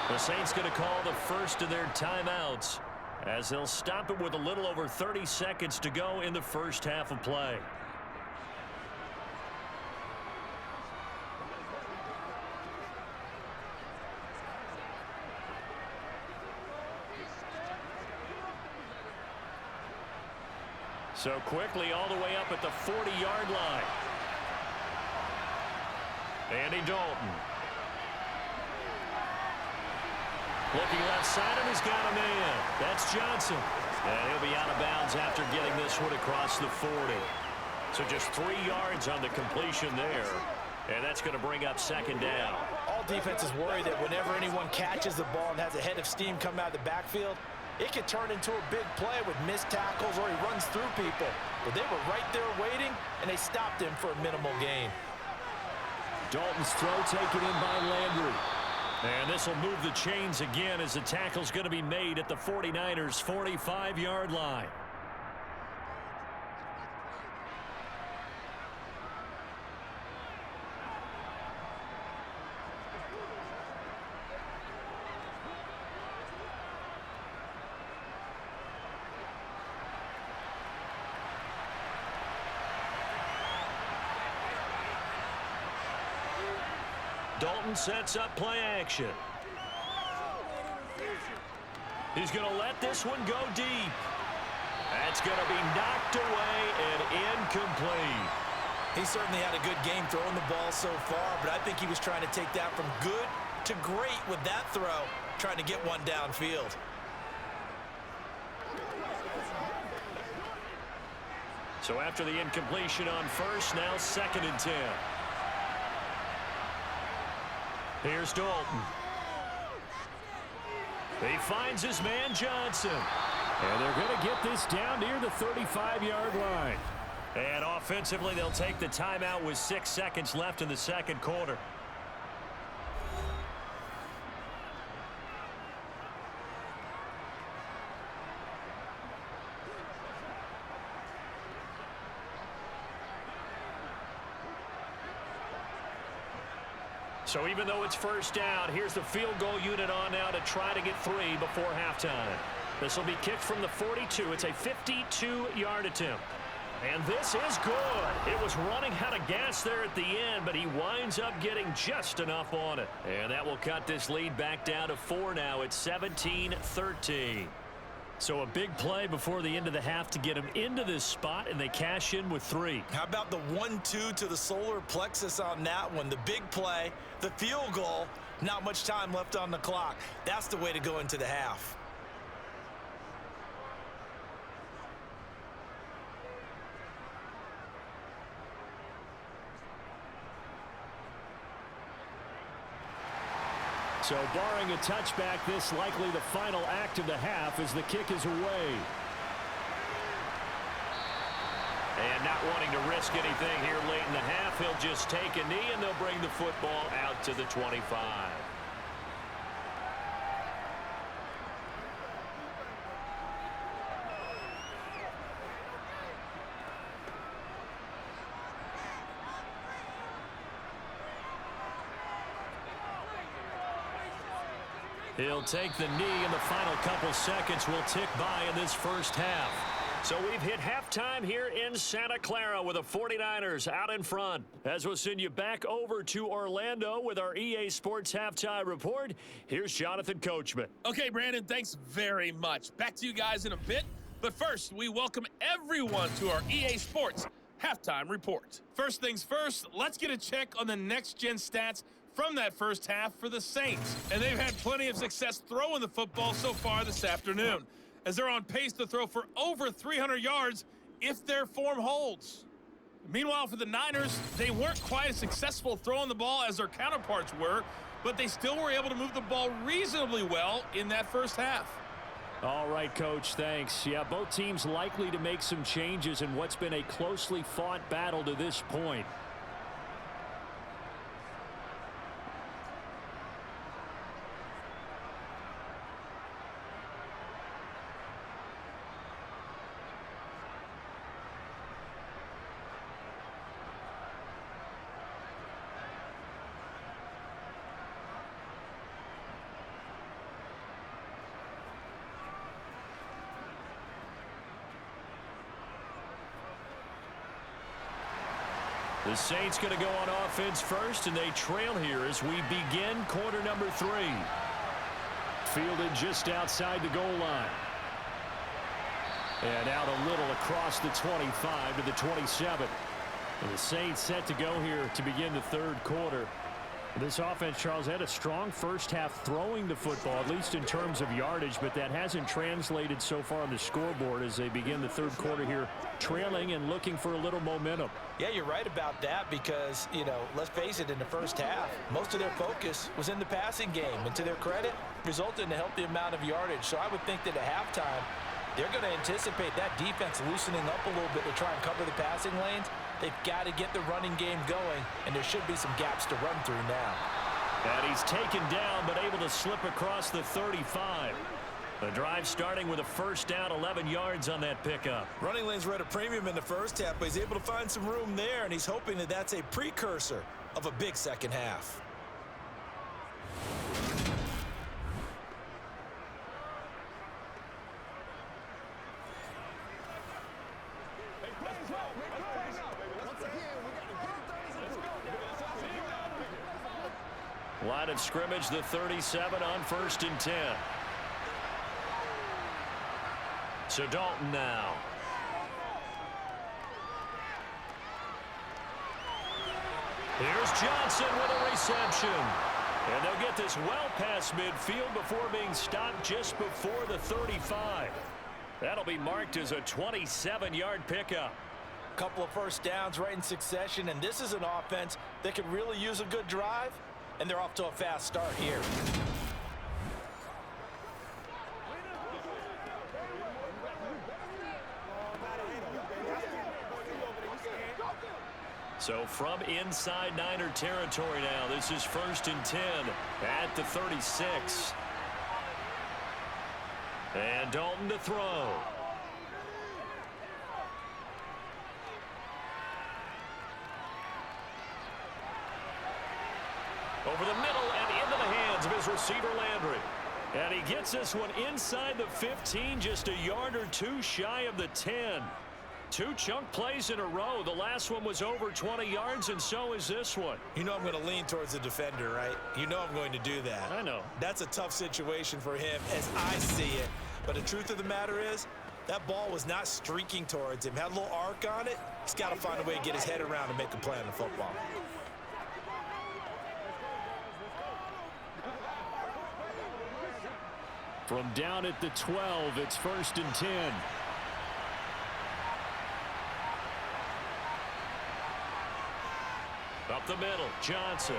The Saints going to call the first of their timeouts as they'll stop it with a little over 30 seconds to go in the 1st half of play. So quickly all the way up at the 40-yard line. Andy Dalton. Looking left side, and he's got a man. That's Johnson. And he'll be out of bounds after getting this one across the 40. So just 3 yards on the completion there. And that's going to bring up second down. All defenses worry that whenever anyone catches the ball and has a head of steam come out of the backfield, it can turn into a big play with missed tackles or he runs through people. But they were right there waiting, and they stopped him for a minimal gain. Dalton's throw taken in by Landry. And this will move the chains again as the tackle's going to be made at the 49ers' 45-yard line. Dalton sets up play action. He's going to let this one go deep. That's going to be knocked away and incomplete. He certainly had a good game throwing the ball so far, but I think he was trying to take that from good to great with that throw, trying to get one downfield. So after the incompletion on first, now 2nd and 10. Here's Dalton. He finds his man Johnson. And they're going to get this down near the 35-yard line. And offensively, they'll take the timeout with 6 seconds left in the second quarter. So even though it's first down, here's the field goal unit on now to try to get 3 before halftime. This will be kicked from the 42. It's a 52-yard attempt. And this is good. It was running out of gas there at the end, but he winds up getting just enough on it. And that will cut this lead back down to 4 now. It's 17-13. So a big play before the end of the half to get him into this spot, and they cash in with 3. How about the 1-2 to the solar plexus on that one? The big play, the field goal, not much time left on the clock. That's the way to go into the half. So barring a touchback, this likely the final act of the half as the kick is away. And not wanting to risk anything here late in the half, he'll just take a knee and they'll bring the football out to the 25. He'll take the knee, and the final couple seconds will tick by in this first half. So we've hit halftime here in Santa Clara with the 49ers out in front. As we'll send you back over to Orlando with our EA Sports Halftime Report, here's Jonathan Coachman. Okay, Brandon, thanks very much. Back to you guys in a bit. But first, we welcome everyone to our EA Sports Halftime Report. First things first, let's get a check on the next-gen stats from that first half for the Saints. And they've had plenty of success throwing the football so far this afternoon, as they're on pace to throw for over 300 yards if their form holds. Meanwhile, for the Niners, they weren't quite as successful throwing the ball as their counterparts were, but they still were able to move the ball reasonably well in that first half. All right, Coach, thanks. Yeah, both teams likely to make some changes in what's been a closely fought battle to this point. The Saints going to go on offense first, and they trail here as we begin quarter number 3. Fielded just outside the goal line. And out a little across the 25 to the 27. And the Saints set to go here to begin the third quarter. This offense, Charles, had a strong first half throwing the football, at least in terms of yardage, but that hasn't translated so far on the scoreboard as they begin the third quarter here, trailing and looking for a little momentum. Yeah, you're right about that because, you know, let's face it, in the first half, most of their focus was in the passing game. And to their credit, resulted in a healthy amount of yardage. So I would think that at halftime, they're going to anticipate that defense loosening up a little bit to try and cover the passing lanes. They've got to get the running game going, and there should be some gaps to run through now. And he's taken down, but able to slip across the 35. The drive starting with a first down, 11 yards on that pickup. Running lanes were at a premium in the first half, but he's able to find some room there, and he's hoping that that's a precursor of a big second half. Line of scrimmage, the 37 on 1st and 10. So Dalton now. Here's Johnson with a reception. And they'll get this well past midfield before being stopped just before the 35. That'll be marked as a 27-yard pickup. Couple of first downs right in succession, and this is an offense that could really use a good drive, and they're off to a fast start here. So from inside Niner territory now, this is 1st and 10 at the 36. And Dalton to throw. Over the middle and into the hands of his receiver Landry. And he gets this one inside the 15, just a yard or two shy of the 10. Two chunk plays in a row. The last one was over 20 yards, and so is this one. You know I'm going to lean towards the defender, right? You know I'm going to do that. I know. That's a tough situation for him as I see it. But the truth of the matter is, that ball was not streaking towards him. Had a little arc on it. He's got to find a way to get his head around and make a play on the football. From down at the 12, it's 1st and 10. Up the middle, Johnson.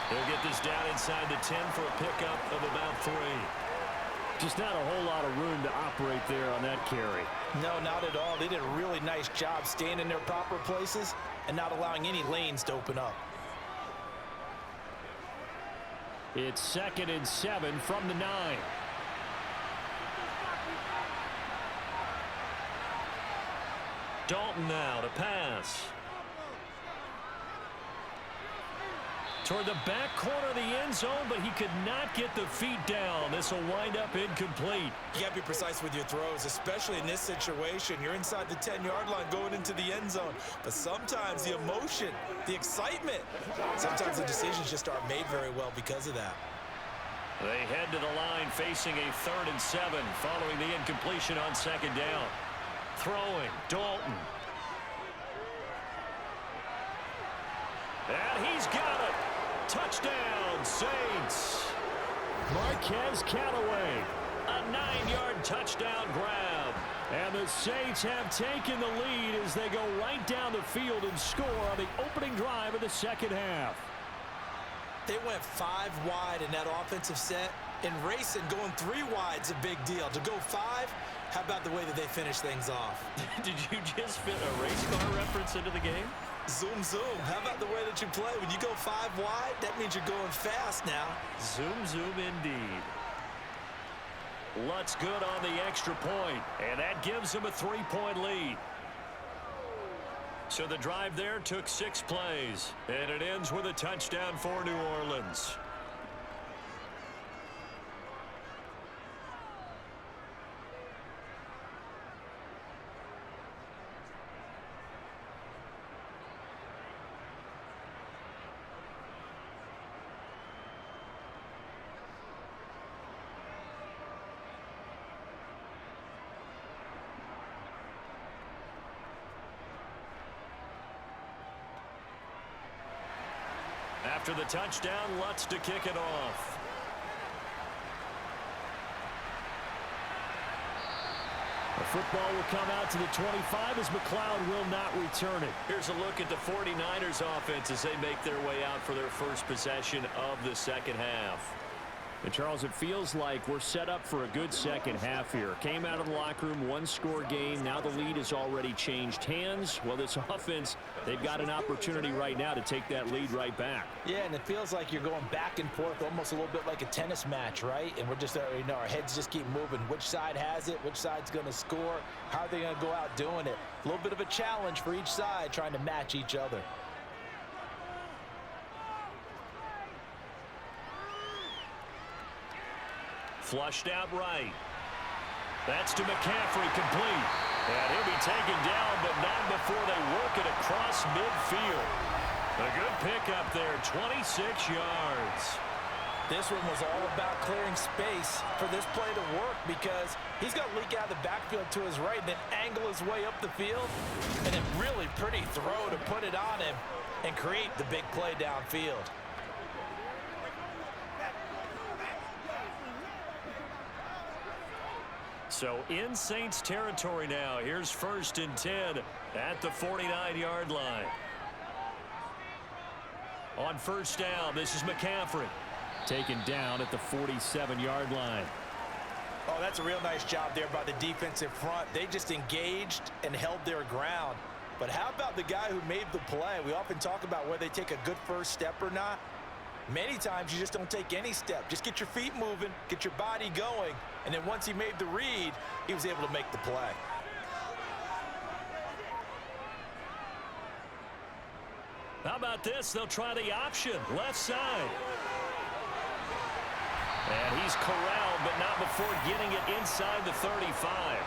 He'll get this down inside the 10 for a pickup of about 3. Just not a whole lot of room to operate there on that carry. No, not at all. They did a really nice job staying in their proper places and not allowing any lanes to open up. It's 2nd and 7 from the 9. Dalton now to pass. Toward the back corner of the end zone, but he could not get the feet down. This will wind up incomplete. You got to be precise with your throws, especially in this situation. You're inside the 10-yard line going into the end zone. But sometimes the emotion, the excitement, sometimes the decisions just aren't made very well because of that. They head to the line facing a 3rd and 7 following the incompletion on 2nd down. Throwing, Dalton. And he's got it. Touchdown, Saints. Marquez Callaway, a 9-yard touchdown grab. And the Saints have taken the lead as they go right down the field and score on the opening drive of the second half. They went 5 wide in that offensive set, and racing going 3 wide's a big deal. To go 5, how about the way that they finish things off? Did you just fit a race car reference into the game? Zoom, zoom. How about the way that you play? When you go 5 wide, that means you're going fast now. Zoom, zoom indeed. Lutz good on the extra point, and that gives him a 3-point lead. So the drive there took 6 plays, and it ends with a touchdown for New Orleans. After the touchdown, Lutz to kick it off. The football will come out to the 25 as McLeod will not return it. Here's a look at the 49ers offense as they make their way out for their first possession of the second half. And Charles, it feels like we're set up for a good second half here. Came out of the locker room, one-score game. Now the lead has already changed hands. Well, this offense, they've got an opportunity right now to take that lead right back. Yeah, and it feels like you're going back and forth, almost a little bit like a tennis match, right? And we're just, our heads just keep moving. Which side has it? Which side's going to score? How are they going to go out doing it? A little bit of a challenge for each side, trying to match each other. Flushed out right. That's to McCaffrey, complete. And he'll be taken down, but not before they work it across midfield. A good pickup there, 26 yards. This one was all about clearing space for this play to work because he's got to leak out of the backfield to his right and then angle his way up the field. And a really pretty throw to put it on him and create the big play downfield. So in Saints territory now. Here's 1st and 10 at the 49-yard line. On first down, this is McCaffrey. Taken down at the 47-yard line. Oh, that's a real nice job there by the defensive front. They just engaged and held their ground. But how about the guy who made the play? We often talk about whether they take a good first step or not. Many times you just don't take any step. Just get your feet moving, get your body going, and then once he made the read, he was able to make the play. How about this? They'll try the option, left side. And he's corralled, but not before getting it inside the 35.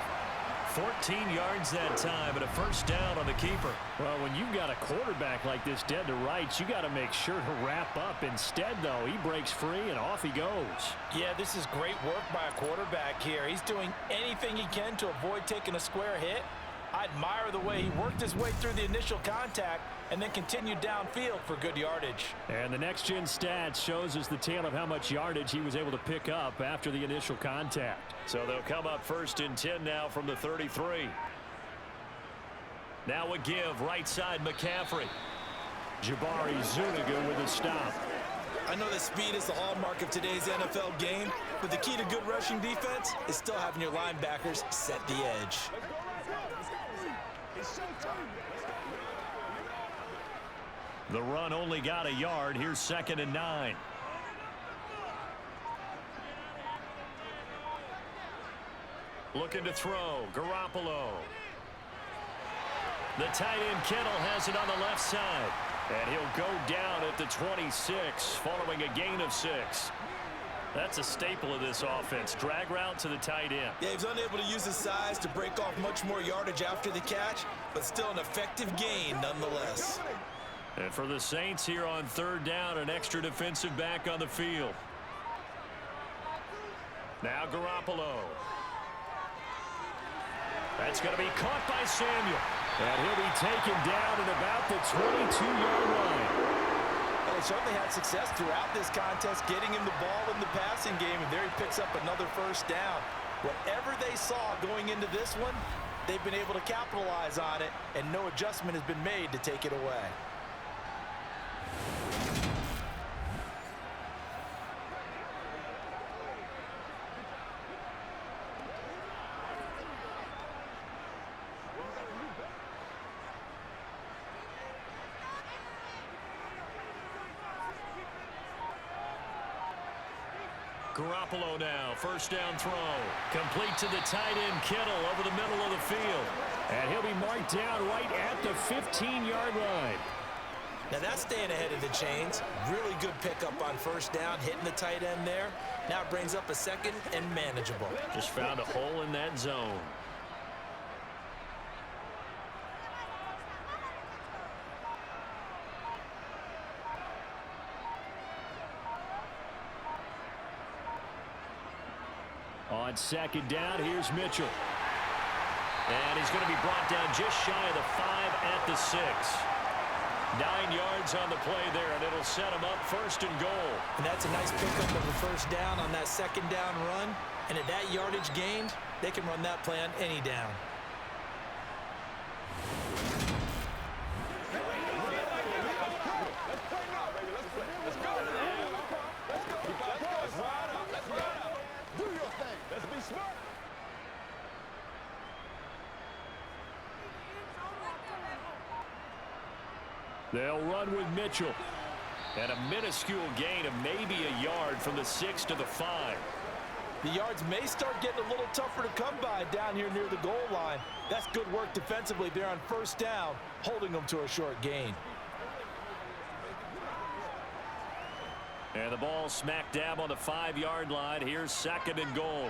14 yards that time and a first down on the keeper. Well, when you've got a quarterback like this dead to rights, you got to make sure to wrap up. Instead, though, he breaks free and off he goes. Yeah, this is great work by a quarterback here. He's doing anything he can to avoid taking a square hit. I admire the way he worked his way through the initial contact and then continued downfield for good yardage. And the next-gen stats shows us the tale of how much yardage he was able to pick up after the initial contact. So they'll come up 1st and 10 now from the 33. Now a give, right side McCaffrey. Jabari Zuniga with a stop. I know that speed is the hallmark of today's NFL game, but the key to good rushing defense is still having your linebackers set the edge. The run only got a yard. Here's 2nd and 9. Looking to throw. Garoppolo. The tight end Kittle has it on the left side. And he'll go down at the 26 following a gain of 6. That's a staple of this offense. Drag route to the tight end. Yeah, he's unable to use his size to break off much more yardage after the catch, but still an effective gain nonetheless. And for the Saints here on 3rd down, an extra defensive back on the field. Now Garoppolo. That's going to be caught by Samuel. And he'll be taken down at about the 22-yard line. Well, they certainly had success throughout this contest, getting him the ball in the passing game, and there he picks up another first down. Whatever they saw going into this one, they've been able to capitalize on it, and no adjustment has been made to take it away. Garoppolo now, first down throw. Complete to the tight end Kittle over the middle of the field. And he'll be marked down right at the 15-yard line. Now that's staying ahead of the chains. Really good pickup on first down, hitting the tight end there. Now it brings up a 2nd and manageable. Just found a hole in that zone. On 2nd down, here's Mitchell. And he's going to be brought down just shy of the 5 at the 6. 9 yards on the play there, and it'll set them up 1st and goal. And that's a nice pickup of a first down on that second down run. And at that yardage gained, they can run that play on any down. Do your thing. Let's be smart. They'll run with Mitchell. And a minuscule gain of maybe a yard from the 6 to the 5. The yards may start getting a little tougher to come by down here near the goal line. That's good work defensively there on first down, holding them to a short gain. And the ball smack dab on the 5-yard line. Here's 2nd and goal.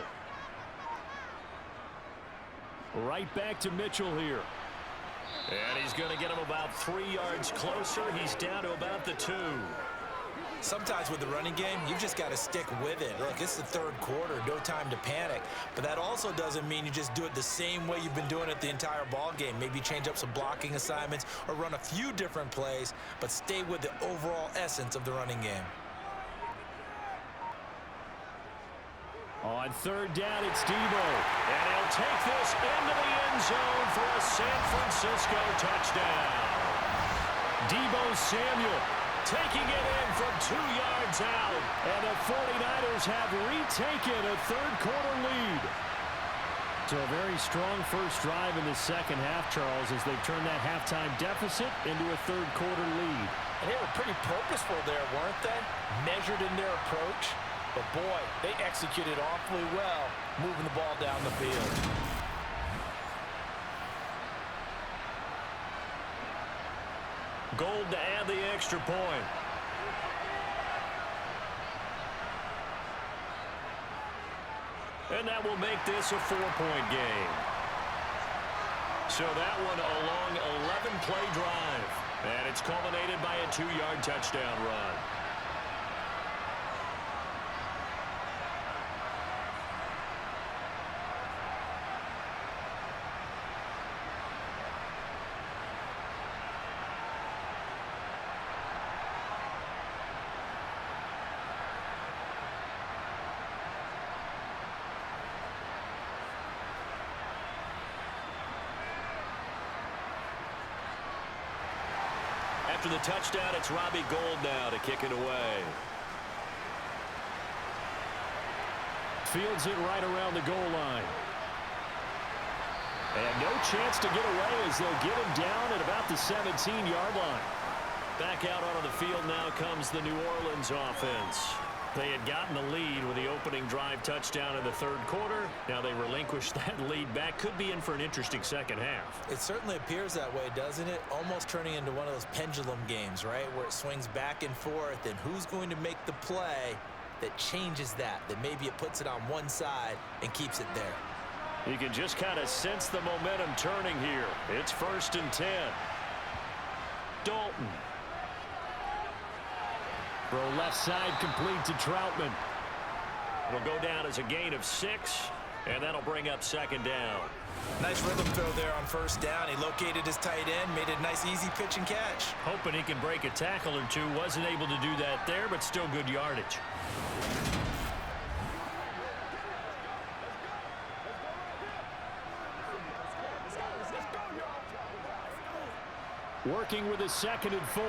Right back to Mitchell here. And he's going to get him about 3 yards closer. He's down to about the 2. Sometimes with the running game, you've just got to stick with it. Look, it's the 3rd quarter, no time to panic. But that also doesn't mean you just do it the same way you've been doing it the entire ball game. Maybe change up some blocking assignments or run a few different plays, but stay with the overall essence of the running game. On 3rd down, it's Debo. And he'll take this into the end zone for a San Francisco touchdown. Debo Samuel Taking it in from 2 yards out. And the 49ers have retaken a 3rd quarter lead. So a very strong first drive in the second half, Charles, as they've turned that halftime deficit into a 3rd quarter lead. And they were pretty purposeful there, weren't they? Measured in their approach. But boy, they executed awfully well, moving the ball down the field. Gold to add the extra point. And that will make this a 4-point game. So that one a long 11-play drive. And it's culminated by a 2-yard touchdown run. After the touchdown, it's Robbie Gould now to kick it away. Fields it right around the goal line. And no chance to get away as they'll get him down at about the 17-yard line. Back out onto the field now comes the New Orleans offense. They had gotten the lead with the opening drive touchdown in the 3rd quarter. Now they relinquished that lead back. Could be in for an interesting second half. It certainly appears that way, doesn't it? Almost turning into one of those pendulum games, right? Where it swings back and forth, and who's going to make the play that changes that maybe it puts it on one side and keeps it there. You can just kind of sense the momentum turning here. It's 1st and 10. Dalton. Throw left side complete to Troutman. It'll go down as a gain of 6, and that'll bring up 2nd down. Nice rhythm throw there on 1st down. He located his tight end, made it a nice easy pitch and catch. Hoping he can break a tackle or two. Wasn't able to do that there, but still good yardage. Working with a 2nd and 4.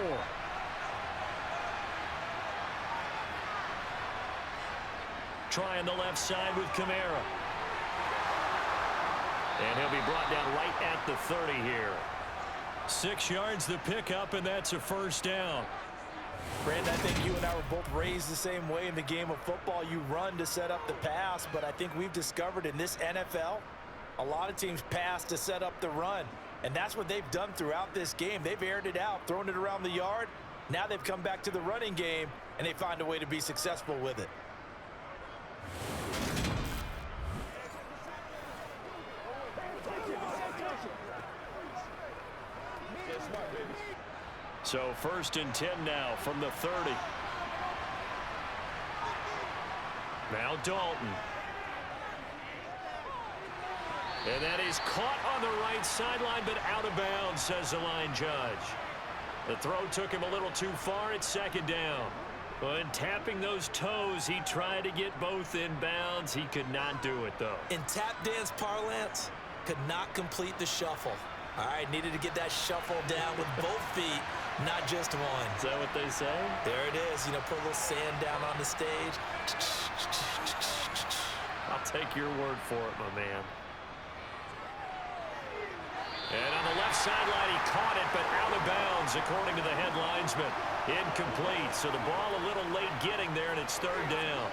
Trying the left side with Kamara. And he'll be brought down right at the 30 here. 6 yards the pickup, and that's a 1st down. Brandon, I think you and I were both raised the same way in the game of football. You run to set up the pass, but I think we've discovered in this NFL, a lot of teams pass to set up the run. And that's what they've done throughout this game. They've aired it out, thrown it around the yard. Now they've come back to the running game, and they find a way to be successful with it. So 1st and 10 now from the 30. Now Dalton. And that is caught on the right sideline, but out of bounds, says the line judge. The throw took him a little too far. It's second down. When tapping those toes, he tried to get both in bounds. He could not do it, though. In tap dance parlance, could not complete the shuffle. All right, needed to get that shuffle down with both feet, not just one. Is that what they say? There it is. You know, put a little sand down on the stage. I'll take your word for it, my man. And on the left sideline, he caught it, but out of bounds, according to the head linesman. Incomplete, so the ball a little late getting there, and it's third down.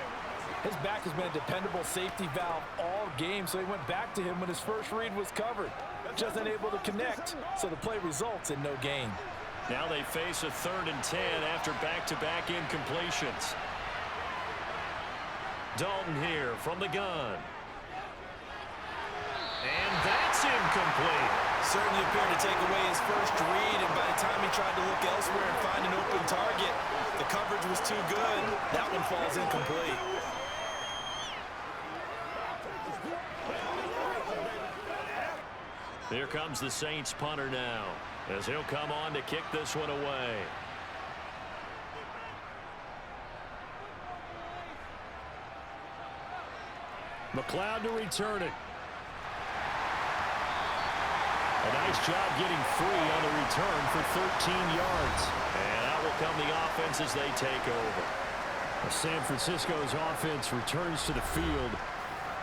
His back has been a dependable safety valve all game, so he went back to him when his first read was covered. Just unable to connect, so the play results in no gain. Now they face a 3rd and 10 after back-to-back incompletions. Dalton here from the gun. And that's incomplete. Certainly appeared to take away his first read, and by the time he tried to look elsewhere and find an open target, the coverage was too good. That one falls incomplete. Here comes the Saints punter now, as he'll come on to kick this one away. McLeod to return it. A nice job getting free on the return for 13 yards. And out will come the offense as they take over. San Francisco's offense returns to the field.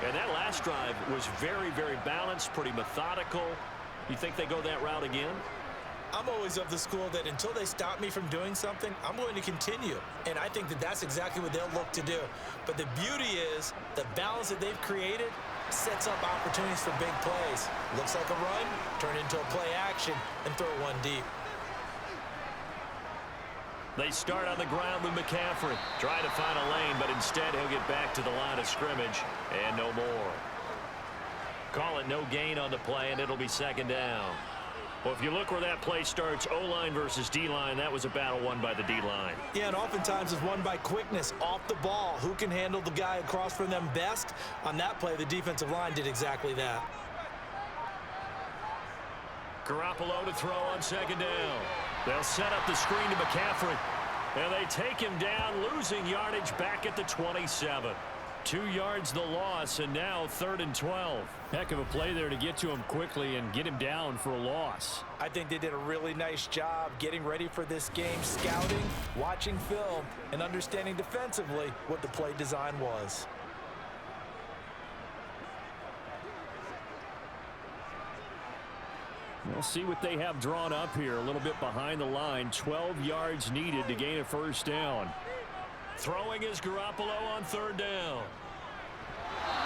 And that last drive was very, very balanced, pretty methodical. You think they go that route again? I'm always of the school that until they stop me from doing something, I'm going to continue. And I think that that's exactly what they'll look to do. But the beauty is the balance that they've created sets up opportunities for big plays. Looks like a run, turn into a play action, and throw one deep. They start on the ground with McCaffrey. Try to find a lane, but instead he'll get back to the line of scrimmage and no more. Call it no gain on the play, and it'll be second down. Well, if you look where that play starts, O-line versus D-line, that was a battle won by the D-line. Yeah, and oftentimes it's won by quickness off the ball. Who can handle the guy across from them best? On that play, the defensive line did exactly that. Garoppolo to throw on second down. They'll set up the screen to McCaffrey. And they take him down, losing yardage back at the 27. 2 yards the loss, and now 3rd and 12. Heck of a play there to get to him quickly and get him down for a loss. I think they did a really nice job getting ready for this game, scouting, watching film, and understanding defensively what the play design was. We'll see what they have drawn up here. A little bit behind the line. 12 yards needed to gain a first down. Throwing is Garoppolo on 3rd down.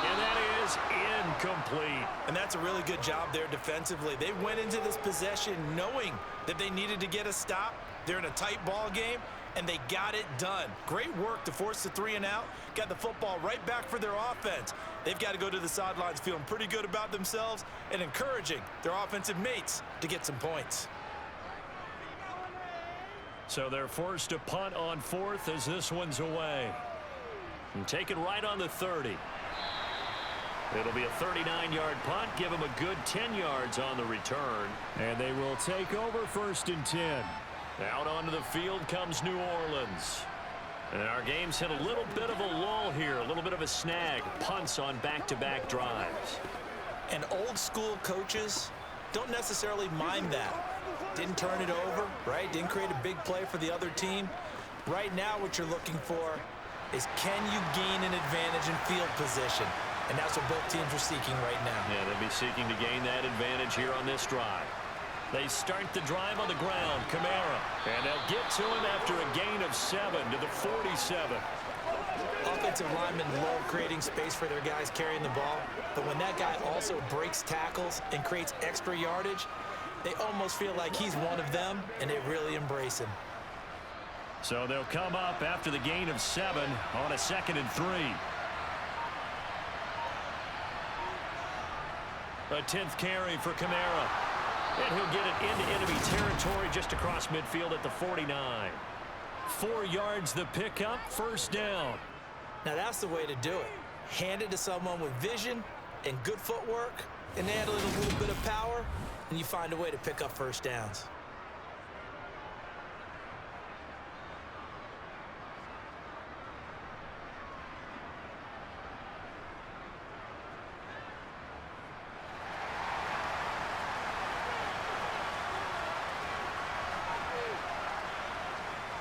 And that is incomplete. And that's a really good job there defensively. They went into this possession knowing that they needed to get a stop. They're in a tight ball game, and they got it done. Great work to force the 3 and out. Got the football right back for their offense. They've got to go to the sidelines feeling pretty good about themselves and encouraging their offensive mates to get some points. So they're forced to punt on 4th as this one's away. And take it right on the 30. It'll be a 39-yard punt. Give them a good 10 yards on the return. And they will take over 1st and 10. Out onto the field comes New Orleans. And our game's hit a little bit of a lull here, a little bit of a snag. Punts on back-to-back drives. And old school coaches don't necessarily mind that. Didn't turn it over, right? Didn't create a big play for the other team. Right now what you're looking for is can you gain an advantage in field position? And that's what both teams are seeking right now. Yeah, they'll be seeking to gain that advantage here on this drive. They start the drive on the ground. Kamara. And they'll get to him after a gain of 7 to the 47. Offensive linemen love creating space for their guys carrying the ball. But when that guy also breaks tackles and creates extra yardage, they almost feel like he's one of them, and they really embrace him. So they'll come up after the gain of 7 on a 2nd and 3. A 10th carry for Kamara. And he'll get it into enemy territory just across midfield at the 49. 4 yards the pickup, first down. Now that's the way to do it. Hand it to someone with vision and good footwork, and add a little bit of power, and you find a way to pick up first downs.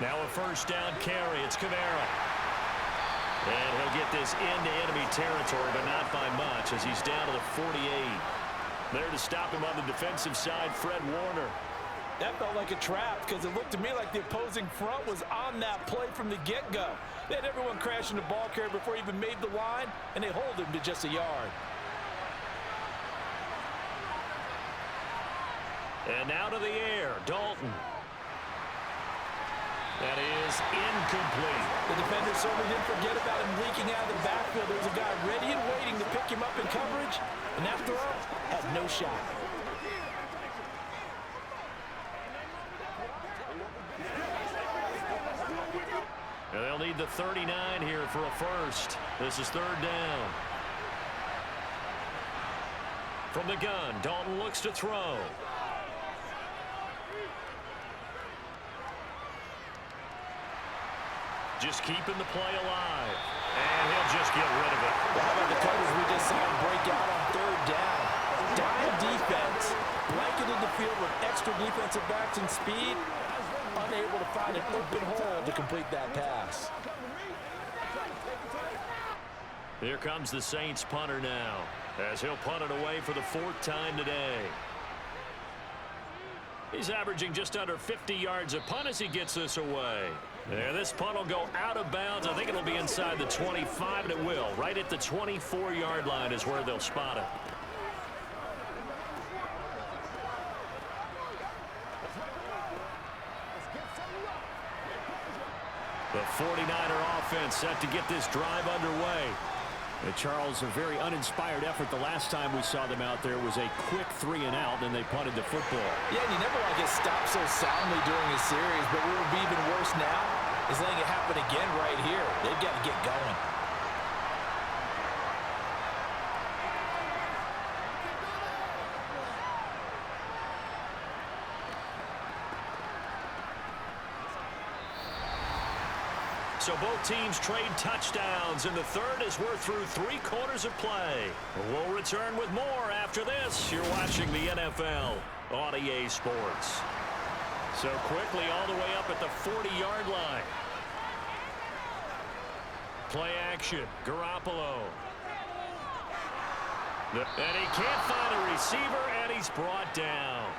Now a first down carry. It's Kamara. And he'll get this into enemy territory, but not by much as he's down to the 48. There to stop him on the defensive side, Fred Warner. That felt like a trap because it looked to me like the opposing front was on that play from the get-go. They had everyone crashing the ball carrier before he even made the line, and they hold him to just a yard. And now to the air, Dalton. That is incomplete. The defender certainly didn't forget about him leaking out of the backfield. There was a guy ready and waiting to pick him up in coverage, and that throw had no shot. And they'll need the 39 here for a first. This is third down. From the gun, Dalton looks to throw. Just keeping the play alive. And he'll just get rid of it. Well, how about the coverage we just saw him break out on third down? Dime defense, blanketed the field with extra defensive backs and speed, unable to find an open hole to complete that pass. Here comes the Saints punter now, as he'll punt it away for the fourth time today. He's averaging just under 50 yards a punt as he gets this away. Yeah, this punt will go out of bounds. I think it'll be inside the 25, and it will. Right at the 24-yard line is where they'll spot it. The 49er offense set to get this drive underway. Charles, a very uninspired effort. The last time we saw them out there was a quick 3-and-out, and they punted the football. Yeah, and you never want to get stopped so soundly during a series, but what would be even worse now is letting it happen again right here. They've got to get going. So both teams trade touchdowns, and the third as we're through 3 quarters of play. We'll return with more after this. You're watching the NFL on EA Sports. So quickly all the way up at the 40-yard line. Play action, Garoppolo. And he can't find a receiver, and he's brought down.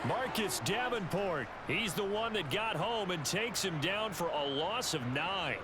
Marcus Davenport, he's the one that got home and takes him down for a loss of 9.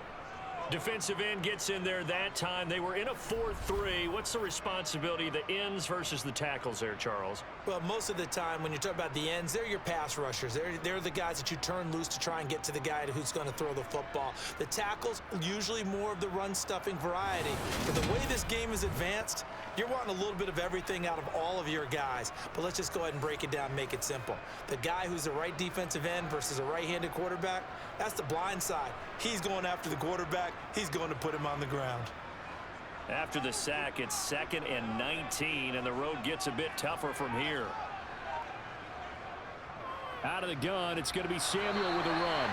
Defensive end gets in there that time. They were in a 4-3. What's the responsibility of the ends versus the tackles there, Charles? Well, most of the time when you talk about the ends, they're your pass rushers. They're the guys that you turn loose to try and get to the guy who's going to throw the football. The tackles, usually more of the run-stuffing variety. But the way this game is advanced, you're wanting a little bit of everything out of all of your guys. But let's just go ahead and break it down and make it simple. The guy who's the right defensive end versus a right-handed quarterback, that's the blind side. He's going after the quarterback. He's going to put him on the ground. After the sack, it's 2nd and 19, and the road gets a bit tougher from here. Out of the gun, it's going to be Samuel with a run.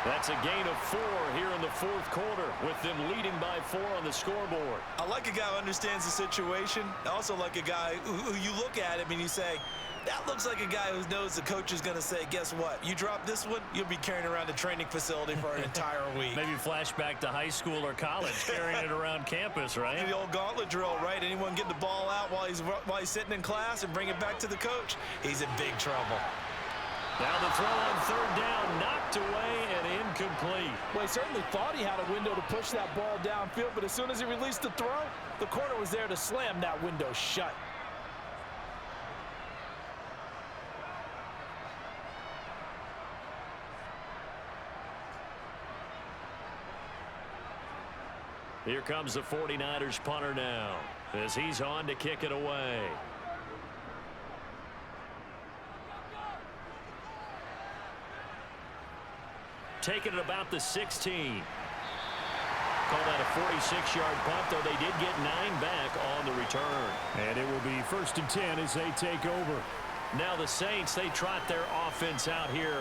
That's a gain of 4 here in the fourth quarter, with them leading by 4 on the scoreboard. I like a guy who understands the situation. I also like a guy who you look at him and you say, that looks like a guy who knows the coach is going to say, guess what? You drop this one, you'll be carrying around a training facility for an entire week. Maybe flashback to high school or college, carrying it around campus, right? The old gauntlet drill, right? Anyone get the ball out while he's sitting in class and bring it back to the coach? He's in big trouble. Now the throw on third down, knocked away and incomplete. Well, he certainly thought he had a window to push that ball downfield, but as soon as he released the throw, the corner was there to slam that window shut. Here comes the 49ers punter now, as he's on to kick it away. Taking it about the 16. Call that a 46-yard punt, though they did get 9 back on the return. And it will be 1st and 10 as they take over. Now the Saints, they trot their offense out here.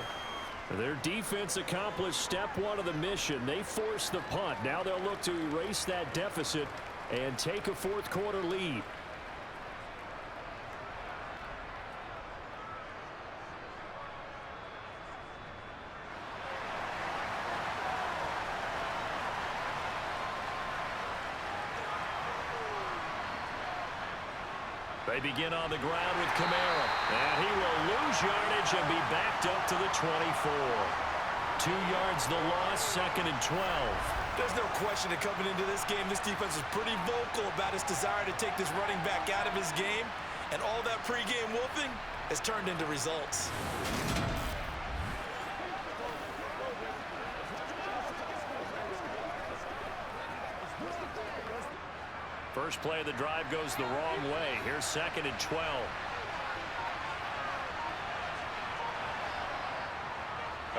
Their defense accomplished step 1 of the mission. They forced the punt. Now they'll look to erase that deficit and take a fourth quarter lead. They begin on the ground with Kamara. And he will lose yardage and be backed up to the 24. 2 yards the loss, 2nd and 12. There's no question that coming into this game, this defense is pretty vocal about its desire to take this running back out of his game. And all that pregame whooping has turned into results. First play of the drive goes the wrong way. Here's 2nd and 12.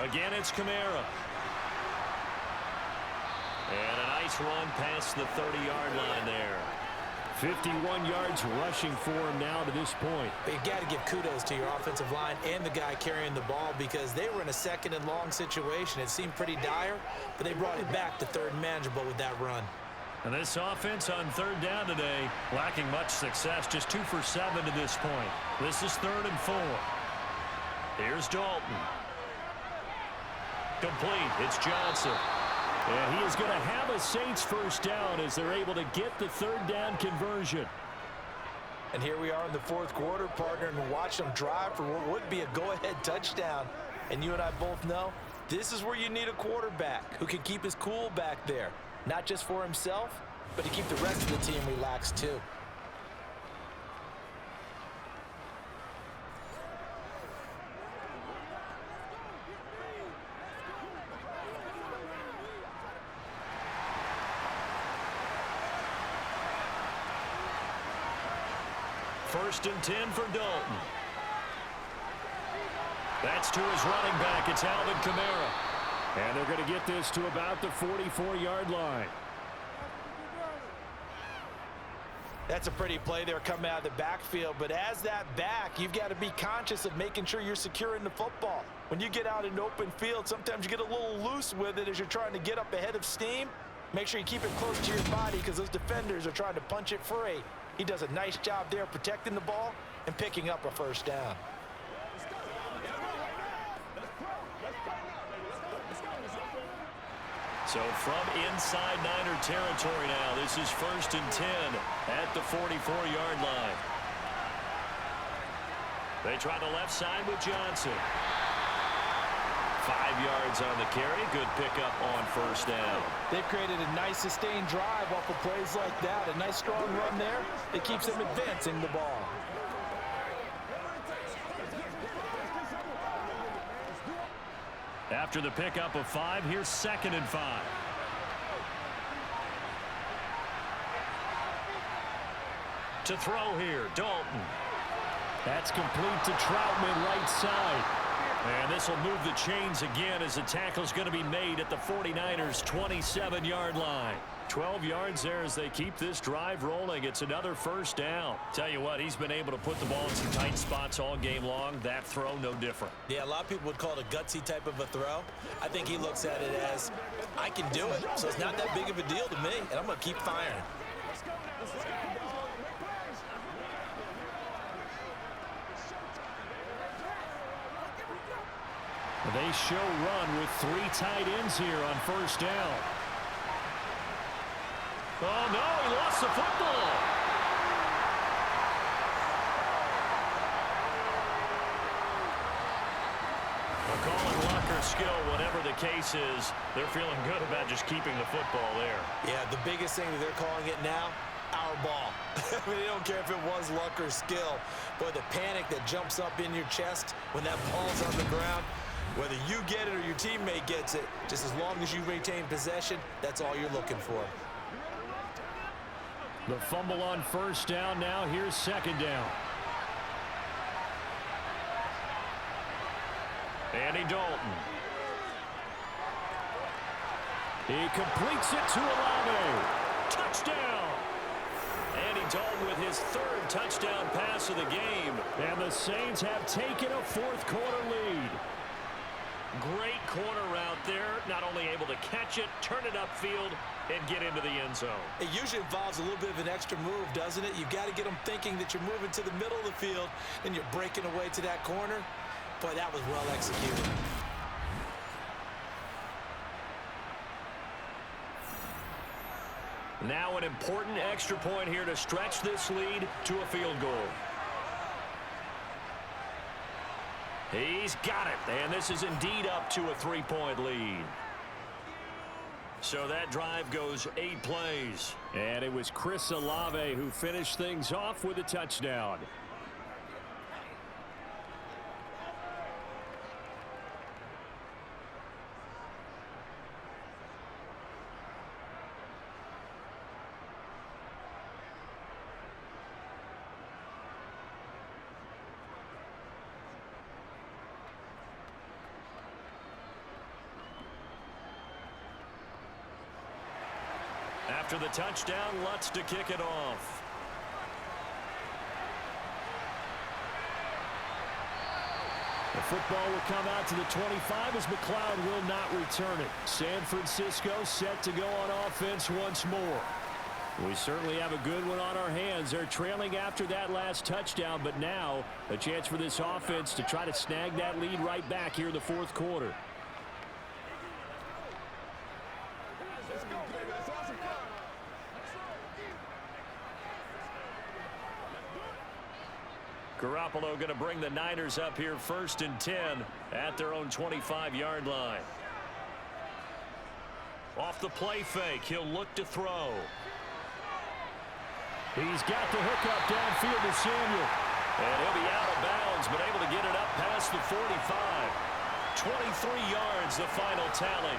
Again, it's Kamara. And a nice run past the 30-yard line there. 51 yards rushing for him now to this point. But you've got to give kudos to your offensive line and the guy carrying the ball because they were in a 2nd and long situation. It seemed pretty dire, but they brought it back to 3rd and manageable with that run. And this offense on 3rd down today, lacking much success, just 2 for 7 to this point. This is 3rd and 4. Here's Dalton. Complete. It's Johnson. And he is going to have a Saints first down as they're able to get the 3rd down conversion. And here we are in the 4th quarter, partner, and watch them drive for what would be a go-ahead touchdown. And you and I both know this is where you need a quarterback who can keep his cool back there. Not just for himself, but to keep the rest of the team relaxed too. First and 10 for Dalton. That's to his running back. It's Alvin Kamara. And they're going to get this to about the 44-yard line. That's a pretty play there coming out of the backfield, but as that back, you've got to be conscious of making sure you're securing the football. When you get out in open field, sometimes you get a little loose with it as you're trying to get up ahead of steam. Make sure you keep it close to your body because those defenders are trying to punch it free. He does a nice job there protecting the ball and picking up a first down. So from inside Niner territory now, this is 1st and 10 at the 44-yard line. They try the left side with Johnson. 5 yards on the carry. Good pickup on first down. They've created a nice sustained drive off of plays like that. A nice strong run there. It keeps them advancing the ball. After the pickup of 5, here's 2nd and 5. To throw here, Dalton. That's complete to Troutman, right side. And this will move the chains again as the tackle's going to be made at the 49ers' 27-yard line. 12 yards there as they keep this drive rolling. It's another first down. Tell you what, he's been able to put the ball in some tight spots all game long. That throw, no different. Yeah, a lot of people would call it a gutsy type of a throw. I think he looks at it as, I can do it, so it's not that big of a deal to me, and I'm going to keep firing. They show run with 3 tight ends here on first down. Oh, no, he lost the football. We're calling luck or skill, whatever the case is. They're feeling good about just keeping the football there. Yeah, the biggest thing that they're calling it now, our ball. I mean, they don't care if it was luck or skill. Boy, the panic that jumps up in your chest when that ball's on the ground, whether you get it or your teammate gets it, just as long as you retain possession, that's all you're looking for. The fumble on first down now. Here's 2nd down. Andy Dalton. He completes it to Olave. Touchdown! Andy Dalton with his 3rd touchdown pass of the game. And the Saints have taken a 4th quarter lead. Great corner route there. Not only able to catch it, turn it upfield, and get into the end zone. It usually involves a little bit of an extra move, doesn't it? You've got to get them thinking that you're moving to the middle of the field, and you're breaking away to that corner. Boy, that was well executed. Now an important extra point here to stretch this lead to a field goal. He's got it, and this is indeed up to a 3-point lead. So that drive goes 8 plays. And it was Chris Olave who finished things off with a touchdown. After the touchdown, Lutz to kick it off. The football will come out to the 25 as McLeod will not return it. San Francisco set to go on offense once more. We certainly have a good one on our hands. They're trailing after that last touchdown, but now a chance for this offense to try to snag that lead right back here in the fourth quarter. Garoppolo going to bring the Niners up here 1st and 10 at their own 25-yard line. Off the play fake, he'll look to throw. He's got the hook up downfield to Samuel. And he'll be out of bounds, but able to get it up past the 45. 23 yards, the final tally.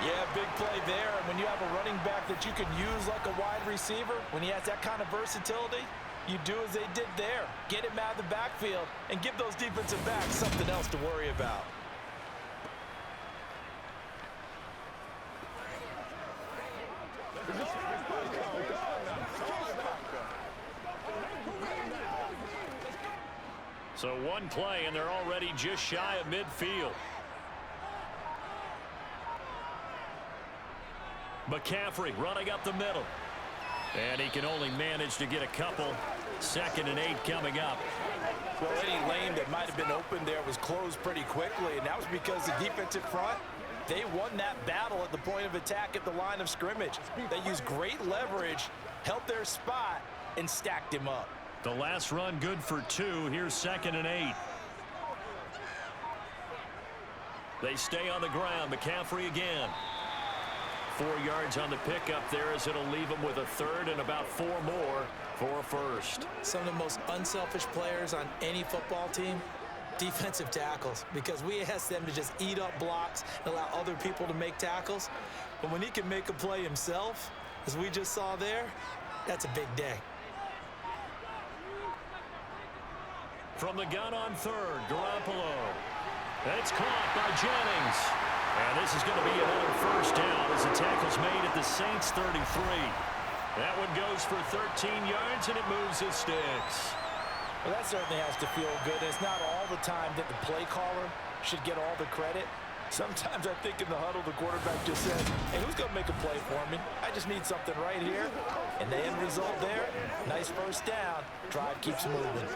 Yeah, big play there. And when you have a running back that you can use like a wide receiver, when he has that kind of versatility, you do as they did there. Get him out of the backfield and give those defensive backs something else to worry about. So one play, and they're already just shy of midfield. McCaffrey running up the middle. And he can only manage to get a couple. 2nd and 8 coming up. Well, any lane that might have been open there was closed pretty quickly, and that was because the defensive front, they won that battle at the point of attack at the line of scrimmage. They used great leverage, held their spot, and stacked him up. The last run good for 2. Here's 2nd and 8. They stay on the ground. McCaffrey again. 4 yards on the pickup there as it'll leave them with a 3rd and about 4 more for a 1st. Some of the most unselfish players on any football team, defensive tackles, because we ask them to just eat up blocks and allow other people to make tackles. But when he can make a play himself, as we just saw there, that's a big day. From the gun on 3rd, Garoppolo. It's caught by Jennings. And this is going to be another 1st down as the tackle's made at the Saints' 33. That one goes for 13 yards, and it moves the sticks. Well, that certainly has to feel good. It's not all the time that the play caller should get all the credit. Sometimes I think in the huddle, the quarterback just says, hey, who's going to make a play for me? I just need something right here. And the end result there, nice 1st down. Drive keeps moving.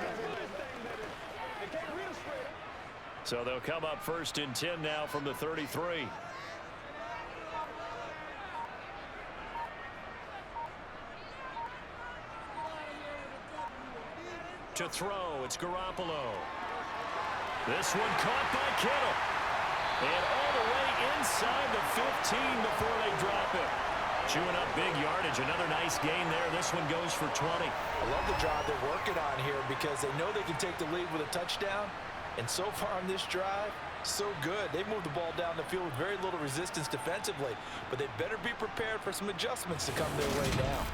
So they'll come up 1st and 10 now from the 33. To throw, it's Garoppolo. This one caught by Kittle. And all the way inside the 15 before they drop it. Chewing up big yardage. Another nice gain there. This one goes for 20. I love the job they're working on here because they know they can take the lead with a touchdown. And so far on this drive, so good. They moved the ball down the field with very little resistance defensively. But they better be prepared for some adjustments to come their way now.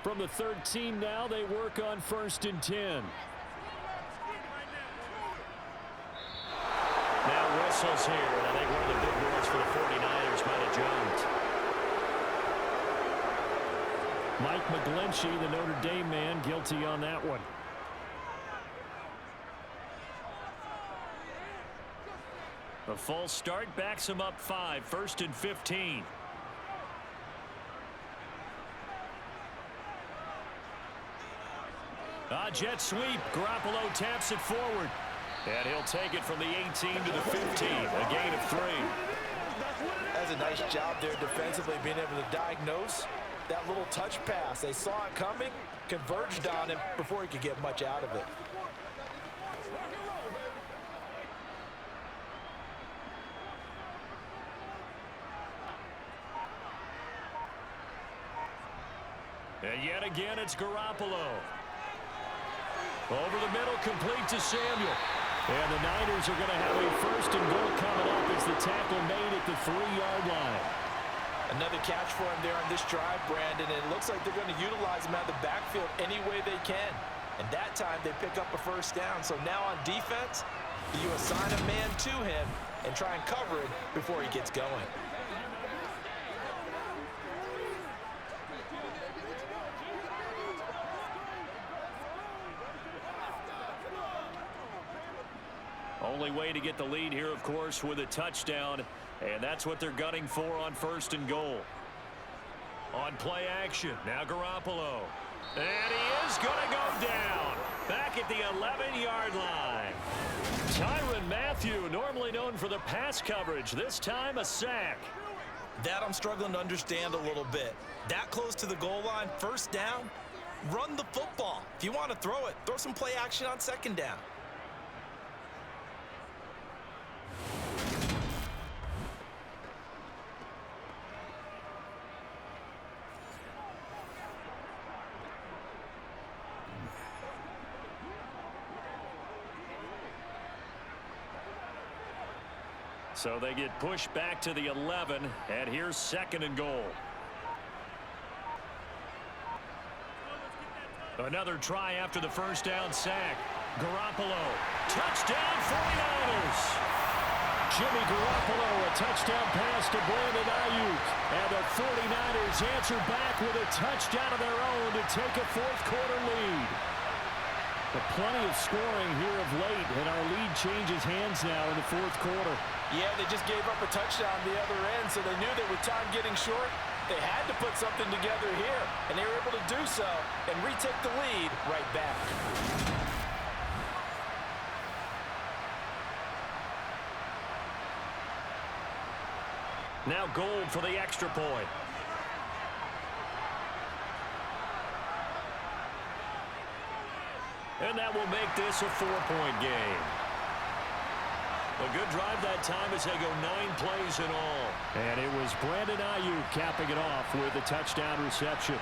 From the 13 now, they work on 1st and 10. Now whistles here, and I think one of the big boards for the 49ers might have jumped. Mike McGlinchey, the Notre Dame man, guilty on that one. A false start backs him up 5, 1st and 15. Jet sweep. Garoppolo taps it forward. And he'll take it from the 18 to the 15, a gain of 3. That's a nice job there defensively, being able to diagnose that little touch pass. They saw it coming, converged on him before he could get much out of it. And yet again, it's Garoppolo. Over the middle, complete to Samuel. And the Niners are going to have a first and goal coming up as the tackle made at the 3-yard line. Another catch for him there on this drive, Brandon. And it looks like they're going to utilize him out of the backfield any way they can. And that time, they pick up a first down. So now on defense, you assign a man to him and try and cover it before he gets going. Only way to get the lead here, of course, with a touchdown, and that's what they're gunning for on first and goal. On play action, now Garoppolo. And he is going to go down back at the 11-yard line. Tyrann Mathieu, normally known for the pass coverage, this time a sack. That I'm struggling to understand a little bit. That close to the goal line, first down, run the football. If you want to throw it, throw some play action on second down. So they get pushed back to the 11, and here's second and goal. Another try after the first down sack. Garoppolo, touchdown 49ers. Jimmy Garoppolo, a touchdown pass to Brandon Ayuk. And the 49ers answer back with a touchdown of their own to take a fourth-quarter lead. But plenty of scoring here of late, and our lead changes hands now in the fourth quarter. Yeah, they just gave up a touchdown on the other end, so they knew that with time getting short, they had to put something together here, and they were able to do so and retake the lead right back. Now Gold for the extra point. And that will make this a 4-point game. A good drive that time as they go 9 plays in all. And it was Brandon Ayuk capping it off with a touchdown reception.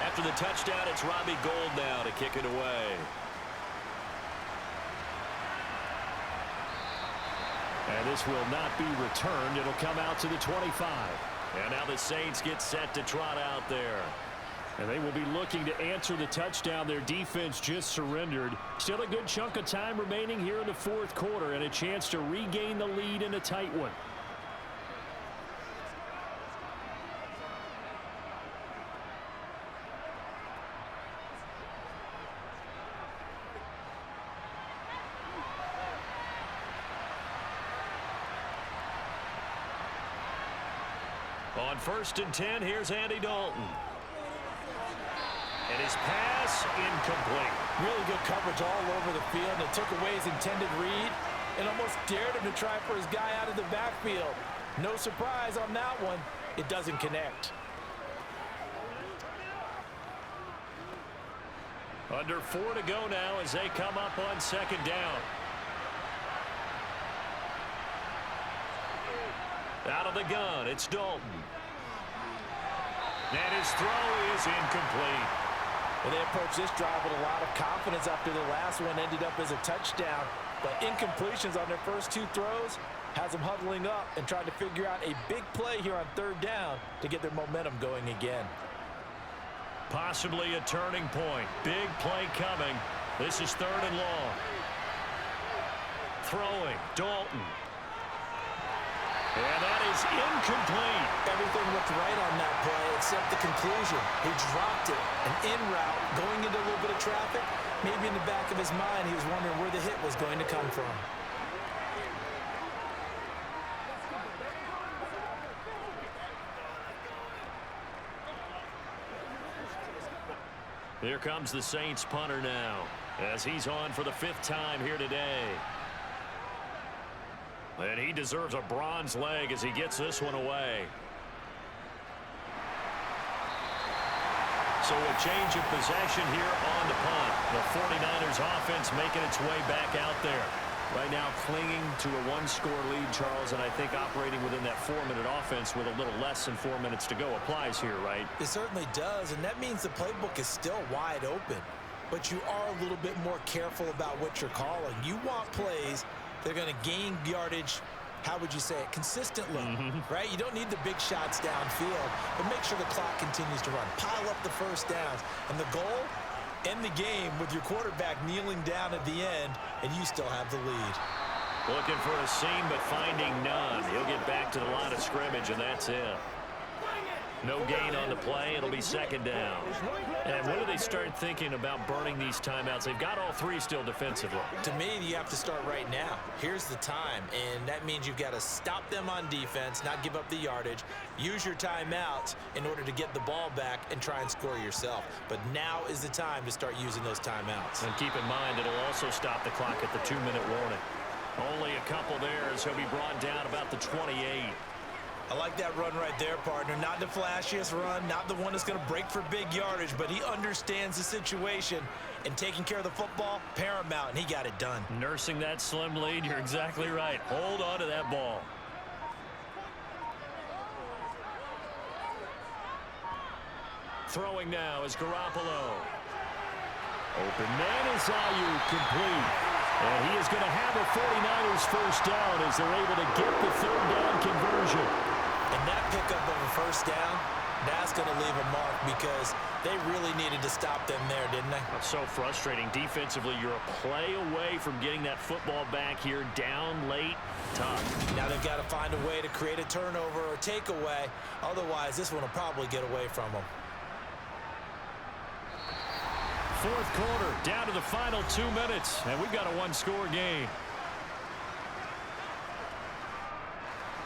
After the touchdown, it's Robbie Gould now to kick it away. And this will not be returned. It'll come out to the 25. And now the Saints get set to trot out there. And they will be looking to answer the touchdown their defense just surrendered. Still a good chunk of time remaining here in the fourth quarter and a chance to regain the lead in a tight one. On 1st and 10, here's Andy Dalton. And his pass incomplete. Really good coverage all over the field, and it took away his intended read and almost dared him to try for his guy out of the backfield. No surprise on that one. It doesn't connect. Under 4 to go now as they come up on second down. Out of the gun, it's Dalton. And his throw is incomplete. Well, they approached this drive with a lot of confidence after the last one ended up as a touchdown. But incompletions on their first 2 throws has them huddling up and trying to figure out a big play here on 3rd down to get their momentum going again. Possibly a turning point. Big play coming. This is 3rd and long. Throwing, Dalton. And that is incomplete. Everything looked right on that play except the conclusion. He dropped it. An in route going into a little bit of traffic. Maybe in the back of his mind he was wondering where the hit was going to come from. Here comes the Saints punter now as he's on for the 5th time here today. And he deserves a bronze leg as he gets this one away. So a change of possession here on the punt. The 49ers offense making its way back out there. Right now clinging to a 1-score lead, Charles, and I think operating within that 4-minute offense with a little less than 4 minutes to go applies here, right? It certainly does, and that means the playbook is still wide open. But you are a little bit more careful about what you're calling. You want plays that are going to gain yardage, how would you say it, consistently, right? You don't need the big shots downfield, but make sure the clock continues to run. Pile up the first downs. And the goal, end the game with your quarterback kneeling down at the end, and you still have the lead. Looking for a seam, but finding none. He'll get back to the line of scrimmage, and that's it. No gain on the play. It'll be 2nd down. And when do they start thinking about burning these timeouts? They've got all 3 still defensively. To me, you have to start right now. Here's the time, and that means you've got to stop them on defense, not give up the yardage, use your timeouts in order to get the ball back and try and score yourself. But now is the time to start using those timeouts. And keep in mind, it'll also stop the clock at the 2-minute warning. Only a couple there as he'll be brought down about the 28. I like that run right there, partner. Not the flashiest run, not the one that's going to break for big yardage, but he understands the situation, and taking care of the football, paramount, and he got it done. Nursing that slim lead, you're exactly right. Hold on to that ball. Throwing now is Garoppolo. Open man is Ayuk, complete. And he is going to have a 49ers first down as they're able to get the 3rd down conversion. And that pickup of a first down, that's going to leave a mark because they really needed to stop them there, didn't they? That's so frustrating. Defensively, you're a play away from getting that football back here down late. Tough. Now they've got to find a way to create a turnover or takeaway. Otherwise, this one will probably get away from them. 4th quarter, down to the final 2 minutes, and we've got a 1-score game.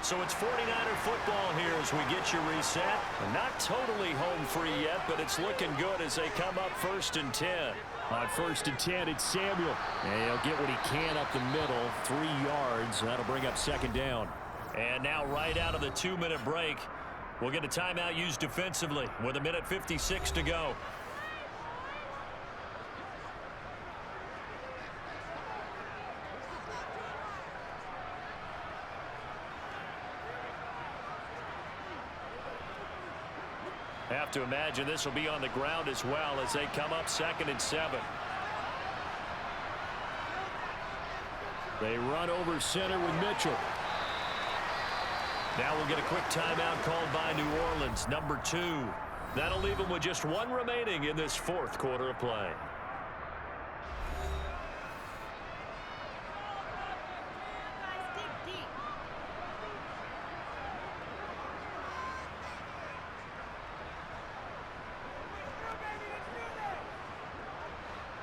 So it's 49er football here as we get you reset. Not totally home free yet, but it's looking good as they come up 1st and 10. On 1st and 10, it's Samuel. And he'll get what he can up the middle, 3 yards. That'll bring up 2nd down. And now right out of the 2-minute break, we'll get a timeout used defensively with 1:56 to go. Have to imagine this will be on the ground as well as they come up 2nd and 7. They run over center with Mitchell. Now we'll get a quick timeout called by New Orleans, number 2. That'll leave them with just 1 remaining in this 4th quarter of play.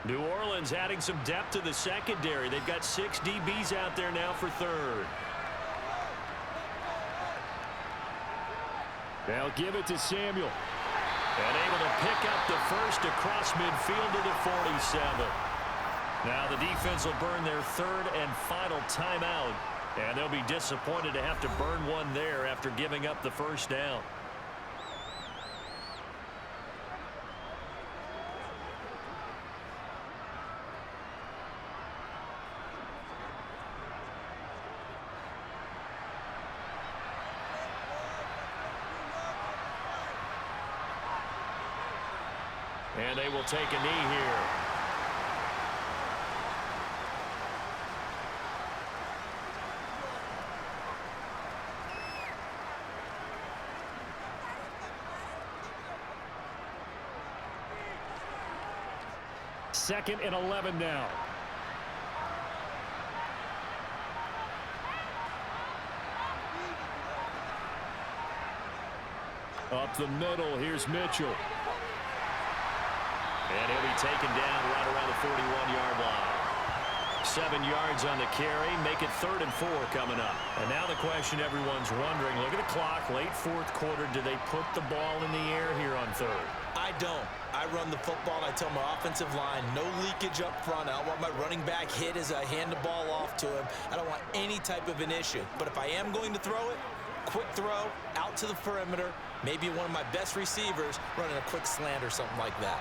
New Orleans adding some depth to the secondary. They've got 6 DBs out there now for 3rd. They'll give it to Samuel. And able to pick up the first across midfield to the 47. Now the defense will burn their 3rd and final timeout. And they'll be disappointed to have to burn one there after giving up the first down. And they will take a knee here. Second and 11 now. Up the middle, here's Mitchell. And he'll be taken down right around the 41-yard line. 7 yards on the carry. Make it 3rd and 4 coming up. And now the question everyone's wondering, look at the clock, late 4th quarter. Do they put the ball in the air here on 3rd? I don't. I run the football. I tell my offensive line, no leakage up front. I don't want my running back hit as I hand the ball off to him. I don't want any type of an issue. But if I am going to throw it, quick throw, out to the perimeter, maybe one of my best receivers running a quick slant or something like that.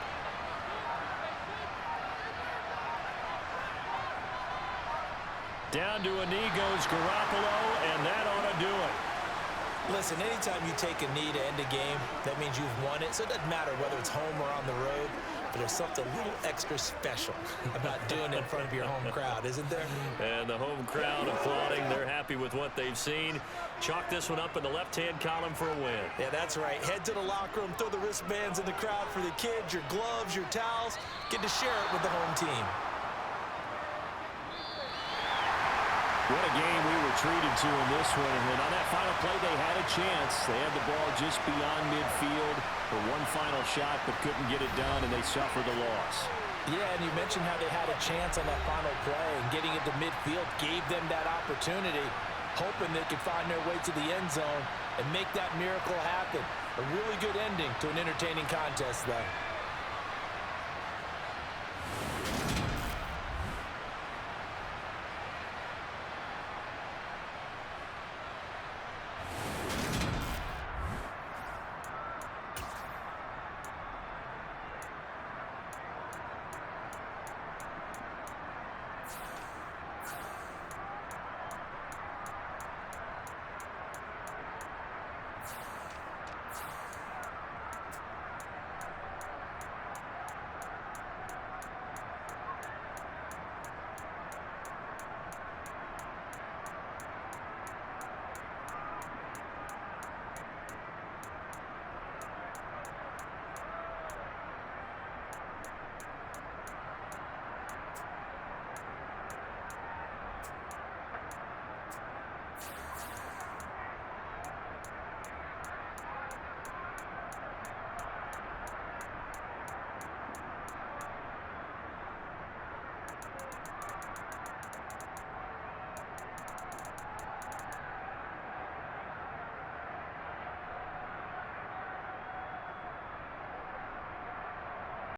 Down to a knee goes Garoppolo, and that ought to do it. Listen, anytime you take a knee to end a game, that means you've won it. So it doesn't matter whether it's home or on the road, but there's something a little extra special about doing it in front of your home crowd, isn't there? And the home crowd applauding. They're happy with what they've seen. Chalk this one up in the left-hand column for a win. Yeah, that's right. Head to the locker room, throw the wristbands in the crowd for the kids, your gloves, your towels. Get to share it with the home team. What a game we were treated to in this one. And on that final play, they had a chance. They had the ball just beyond midfield for one final shot, but couldn't get it done, and they suffered the loss. Yeah, and you mentioned how they had a chance on that final play, and getting it to midfield gave them that opportunity, hoping they could find their way to the end zone and make that miracle happen. A really good ending to an entertaining contest, though.